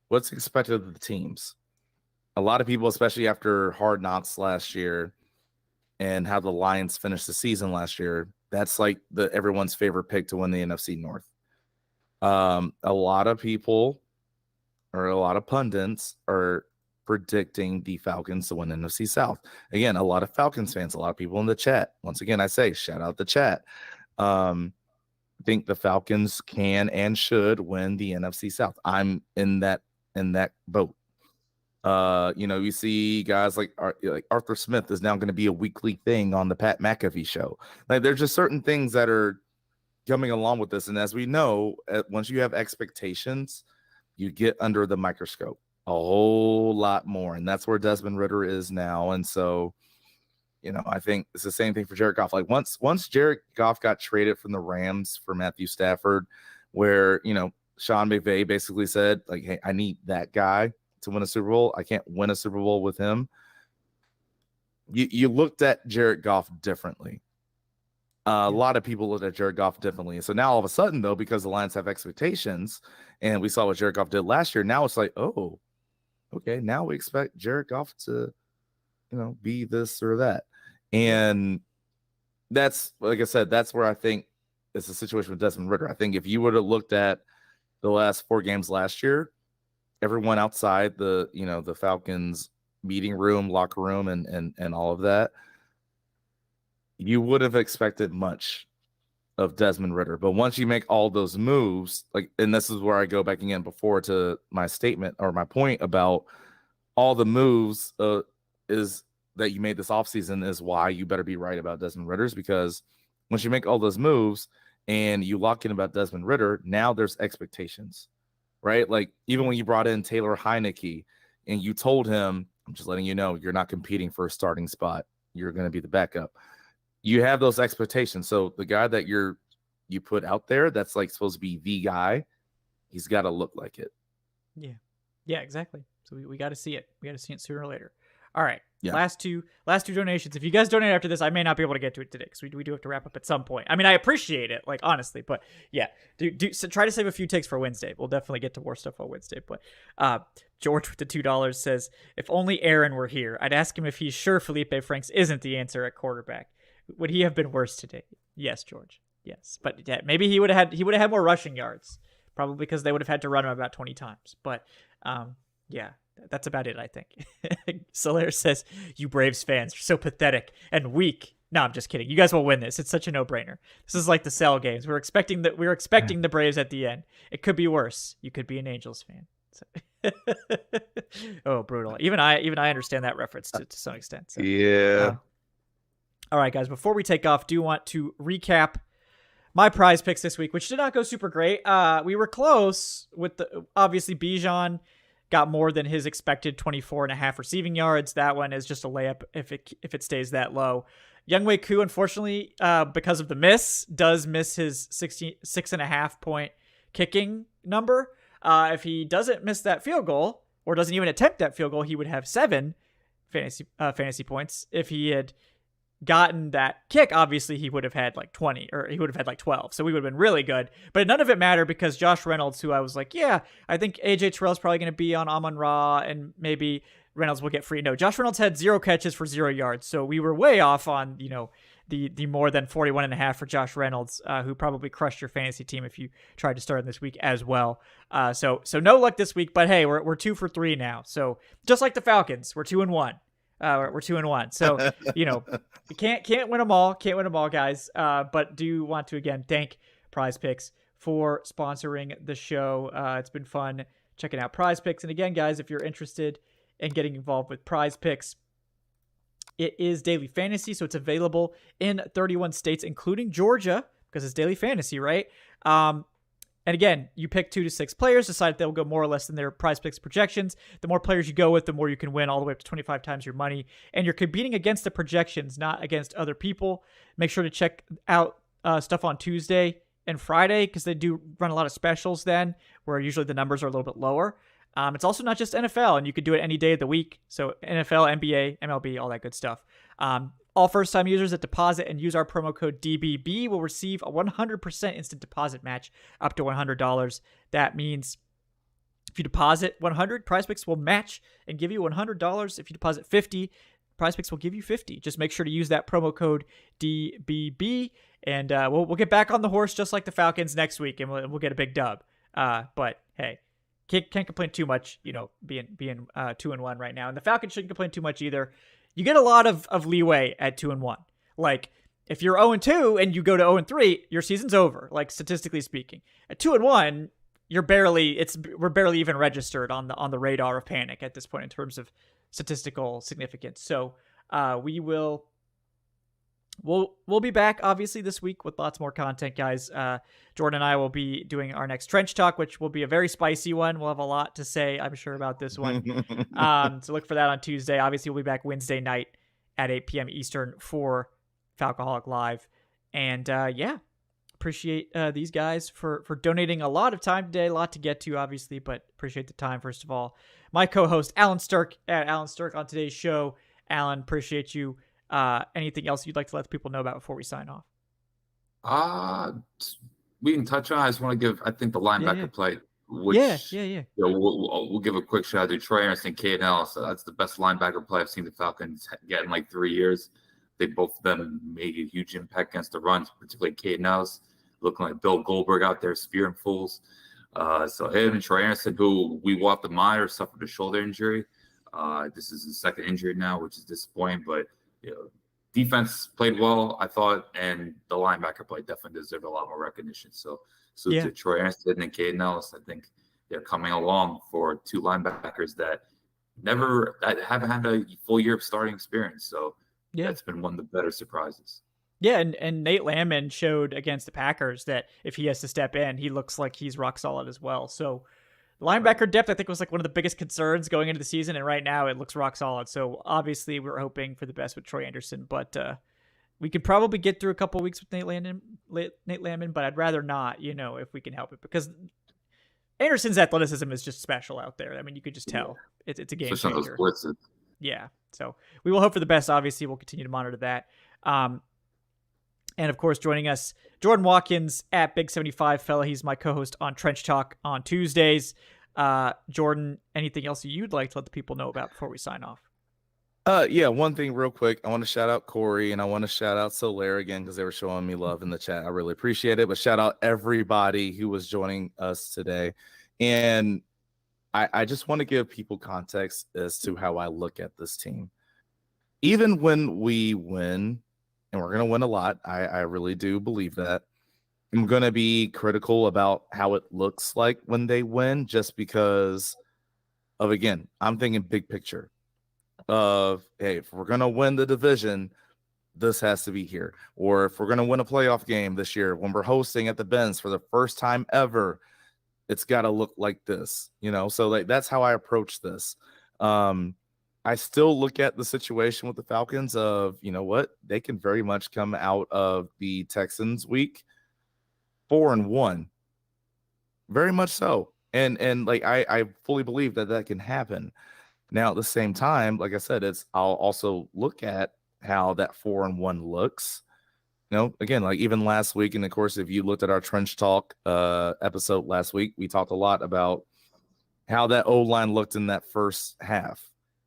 what's expected of the teams. A lot of people, especially after Hard Knocks last year and how the Lions finished the season last year, that's everyone's favorite pick to win the NFC North. A lot of people, or a lot of pundits, are predicting the Falcons to win the NFC South. Again, a lot of Falcons fans, a lot of people in the chat. Once again, I say, shout out the chat. Think the Falcons can and should win the NFC South. I'm in that boat. You see guys like Arthur Smith is now going to be a weekly thing on the Pat McAfee show. There's just certain things that are coming along with this. And as we know, once you have expectations, you get under the microscope a whole lot more. And that's where Desmond Ridder is now. And so, I think it's the same thing for Jared Goff. Once Jared Goff got traded from the Rams for Matthew Stafford, where, Sean McVay basically said, hey, I need that guy to win a Super Bowl. I can't win a Super Bowl with him. You looked at Jared Goff differently. A lot of people looked at Jared Goff differently. And so now all of a sudden, though, because the Lions have expectations and we saw what Jared Goff did last year, now it's like, oh, okay, now we expect Jared Goff to, be this or that. And that's, like I said, that's where I think it's a situation with Desmond Ridder. I think if you would have looked at the last 4 games last year, everyone outside the Falcons meeting room, locker room, and all of that, you would have expected much of Desmond Ridder. But once you make all those moves, and this is where I go back again before to my statement or my point about all the moves is that you made this offseason is why you better be right about Desmond Ridder's, because once you make all those moves and you lock in about Desmond Ridder, now there's expectations. Right? Even when you brought in Taylor Heineke and you told him, I'm just letting you know, you're not competing for a starting spot. You're going to be the backup. You have those expectations. So the guy that you put out there, that's supposed to be the guy, he's got to look like it. Yeah. Yeah, exactly. So we got to see it. We got to see it sooner or later. All right. Yeah. Last two donations. If you guys donate after this, I may not be able to get to it today because we do have to wrap up at some point. I mean, I appreciate it, honestly, but yeah, so try to save a few takes for Wednesday. We'll definitely get to more stuff on Wednesday. But George with the $2 says, if only Aaron were here, I'd ask him if he's sure Felipe Franks isn't the answer at quarterback. Would he have been worse today? Yes, George. Yes, but yeah, maybe he would have had more rushing yards, probably because they would have had to run him about 20 times. But yeah. That's about it, I think. Solaire says, you Braves fans are so pathetic and weak. No, I'm just kidding. You guys will win this. It's such a no-brainer. This is like the Cell games. We're expecting the Braves at the end. It could be worse. You could be an Angels fan. So. Oh, brutal. Even I understand that reference to some extent. So. Yeah. All right, guys. Before we take off, do want to recap my prize picks this week, which did not go super great. We were close with obviously Bijan got more than his expected 24.5 receiving yards. That one is just a layup if it stays that low. Younghoe Koo, unfortunately, because of the does miss his 6.5 point kicking number. If he doesn't miss that field goal or doesn't even attempt that field goal, he would have 7 fantasy points. If he had gotten that kick, obviously he would have had like 20, or he would have had like 12. So we would have been really good. But none of it mattered because Josh Reynolds, who I was like, yeah, I think AJ Terrell's probably going to be on Amon-Ra and maybe Reynolds will get free. No, Josh Reynolds had 0 catches for 0 yards. So we were way off on, the more than 41.5 for Josh Reynolds, who probably crushed your fantasy team if you tried to start him this week as well. So no luck this week, but hey, we're 2 for 3 now. So just like the Falcons, we're 2-1. We're 2-1. So, you can't win them all. Can't win them all, guys. But do want to, again, thank PrizePicks for sponsoring the show. It's been fun checking out PrizePicks. And again, guys, if you're interested in getting involved with PrizePicks, it is daily fantasy. So it's available in 31 states, including Georgia, because it's daily fantasy, right? And again, you pick 2 to 6 players, decide they'll go more or less than their PrizePicks projections. The more players you go with, the more you can win, all the way up to 25 times your money. And you're competing against the projections, not against other people. Make sure to check out stuff on Tuesday and Friday, because they do run a lot of specials then, where usually the numbers are a little bit lower. It's also not just NFL, and you could do it any day of the week. So NFL, NBA, MLB, all that good stuff. All first-time users that deposit and use our promo code DBB will receive a 100% instant deposit match up to $100. That means if you deposit $100, PrizePicks will match and give you $100. If you deposit $50, PrizePicks will give you $50. Just make sure to use that promo code DBB, and we'll get back on the horse just like the Falcons next week, and we'll get a big dub. But hey, can't complain too much, being 2-1 right now, and the Falcons shouldn't complain too much either. You get a lot of leeway at 2-1. Like, if you're 0-2 and you go to 0-3, your season's over, like, statistically speaking. At 2-1, we're barely even registered on the radar of panic at this point in terms of statistical significance. So we'll be back obviously this week with lots more content, guys. Jordan and I will be doing our next Trench Talk, which will be a very spicy one. We'll have a lot to say, I'm sure, about this one. So look for that on Tuesday. Obviously, we'll be back Wednesday night at 8 p.m. Eastern for Falcoholic Live. And appreciate these guys for donating a lot of time today. A lot to get to, obviously, but appreciate the time, first of all. My co-host, Alan Strk, at Alan Strk on today's show. Alan, appreciate you. Anything else you'd like to let people know about before we sign off? We can touch on. I just want to give, I think, the linebacker play. Which, we'll give a quick shout out to Troy Anderson, Caden Ellis. That's the best linebacker play I've seen the Falcons get in like 3 years. They both of them made a huge impact against the runs, particularly Caden Ellis, looking like Bill Goldberg out there spearing fools. So him and Troy Anderson, who we will have to monitor, suffered a shoulder injury. This is his second injury now, which is disappointing, but defense played well, I thought, and the linebacker play definitely deserved a lot more recognition. So to Troy Anderson and Caden Ellis, I think they're coming along for 2 linebackers that haven't had a full year of starting experience. So that's been one of the better surprises. Yeah, and Nate Landman showed against the Packers that if he has to step in, he looks like he's rock solid as well. So linebacker depth, I think, was like one of the biggest concerns going into the season, and right now it looks rock solid. So obviously we're hoping for the best with Troy Anderson, but we could probably get through a couple of weeks with Nate Landman, but I'd rather not, if we can help it, because Anderson's athleticism is just special out there. I mean, you could just tell it's a game changer. Yeah, so we will hope for the best. Obviously, we'll continue to monitor that. And of course, joining us, Jordan Watkins at Big 75 Fella. He's my co-host on Trench Talk on Tuesdays. Jordan, anything else you'd like to let the people know about before we sign off? One thing real quick. I want to shout out Corey, and I want to shout out Solaire again, because they were showing me love in the chat. I really appreciate it. But shout out everybody who was joining us today. And I just want to give people context as to how I look at this team. Even when we win, and we're going to win a lot, I really do believe that, I'm going to be critical about how it looks like when they win, just because of, again, I'm thinking big picture of, hey, if we're going to win the division, this has to be here. Or if we're going to win a playoff game this year, when we're hosting at the Benz for the first time ever, it's got to look like this, So like that's how I approach this. I still look at the situation with the Falcons of, what, they can very much come out of the Texans week 4-1, very much so. And like I fully believe that can happen. Now at the same time, like I said, I'll also look at how that 4-1 looks. Again, like even last week, and of course, if you looked at our Trench Talk episode last week, we talked a lot about how that O-line looked in that first half.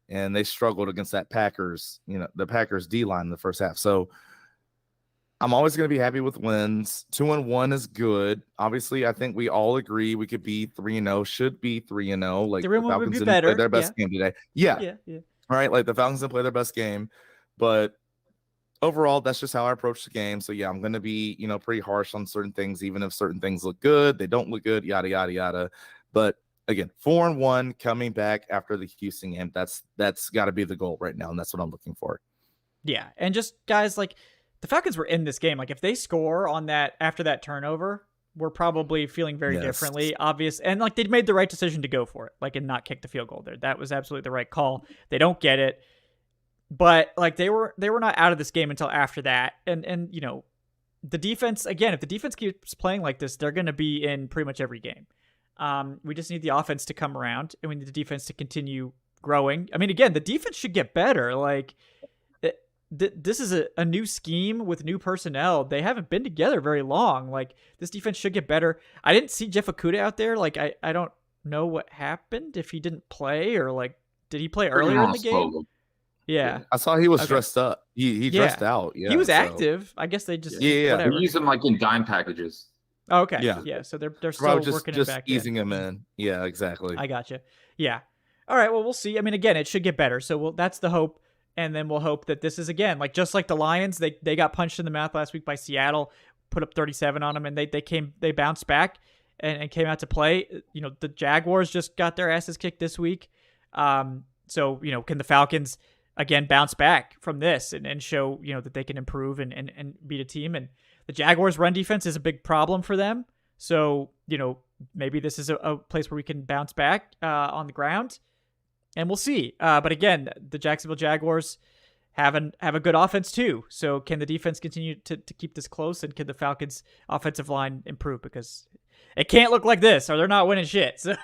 And they struggled against that Packers, the Packers D-line in the first half. So I'm always going to be happy with wins. 2-1 is good. Obviously, I think we all agree we could be 3-0, should be 3-0. Like the Falcons didn't play their best game today. Yeah. All right. Like the Falcons didn't play their best game. But overall, that's just how I approach the game. So, yeah, I'm going to be, pretty harsh on certain things, even if certain things look good. They don't look good, yada, yada, yada. But again, 4-1 coming back after the Houston game. That's got to be the goal right now, and that's what I'm looking for. Yeah, and just guys, like the Falcons were in this game. Like if they score on that after that turnover, we're probably feeling very differently. Obvious, and like they made the right decision to go for it, like and not kick the field goal there. That was absolutely the right call. They don't get it, but like they were not out of this game until after that, and the defense again. If the defense keeps playing like this, they're going to be in pretty much every game. We just need the offense to come around, and we need the defense to continue growing. I mean, again, the defense should get better. Like, this is a new scheme with new personnel. They haven't been together very long. Like, this defense should get better. I didn't see Jeff Okudah out there. Like, I don't know what happened, if he didn't play or, like, did he play earlier in the game? Yeah. I saw he was dressed up. He dressed out. Yeah, he was active. I guess they just whatever. They use him, like, in dime packages. Oh, okay. Yeah. So they're still working it back. Easing him in. Yeah, exactly. I gotcha. Yeah. All right. Well, we'll see. I mean, again, it should get better. So that's the hope. And then we'll hope that this is again, like just like the Lions, they got punched in the mouth last week by Seattle, put up 37 on them, and they bounced back and came out to play. The Jaguars just got their asses kicked this week. So can the Falcons again bounce back from this and show that they can improve and beat a team? And the Jaguars' run defense is a big problem for them. So, maybe this is a place where we can bounce back on the ground, and we'll see. But again, the Jacksonville Jaguars have a good offense too. So can the defense continue to keep this close, and can the Falcons' offensive line improve? Because it can't look like this, or they're not winning shit. So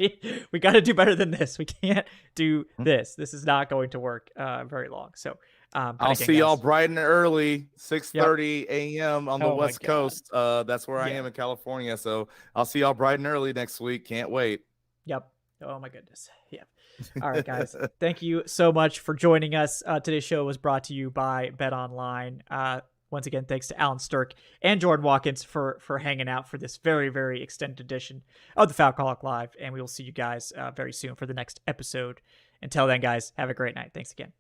we got to do better than this. We can't do this. This is not going to work very long. So I'll see y'all bright and early, 6:30 a.m. on the West Coast. That's where I am in California. So I'll see y'all bright and early next week. Can't wait. Yep. Oh my goodness. Yeah. All right, guys. Thank you so much for joining us. Today's show was brought to you by BetOnline. Once again, thanks to Alan Strk and Jordan Watkins for hanging out for this very, very extended edition of the Falcaholic Live. And we will see you guys very soon for the next episode. Until then, guys, have a great night. Thanks again.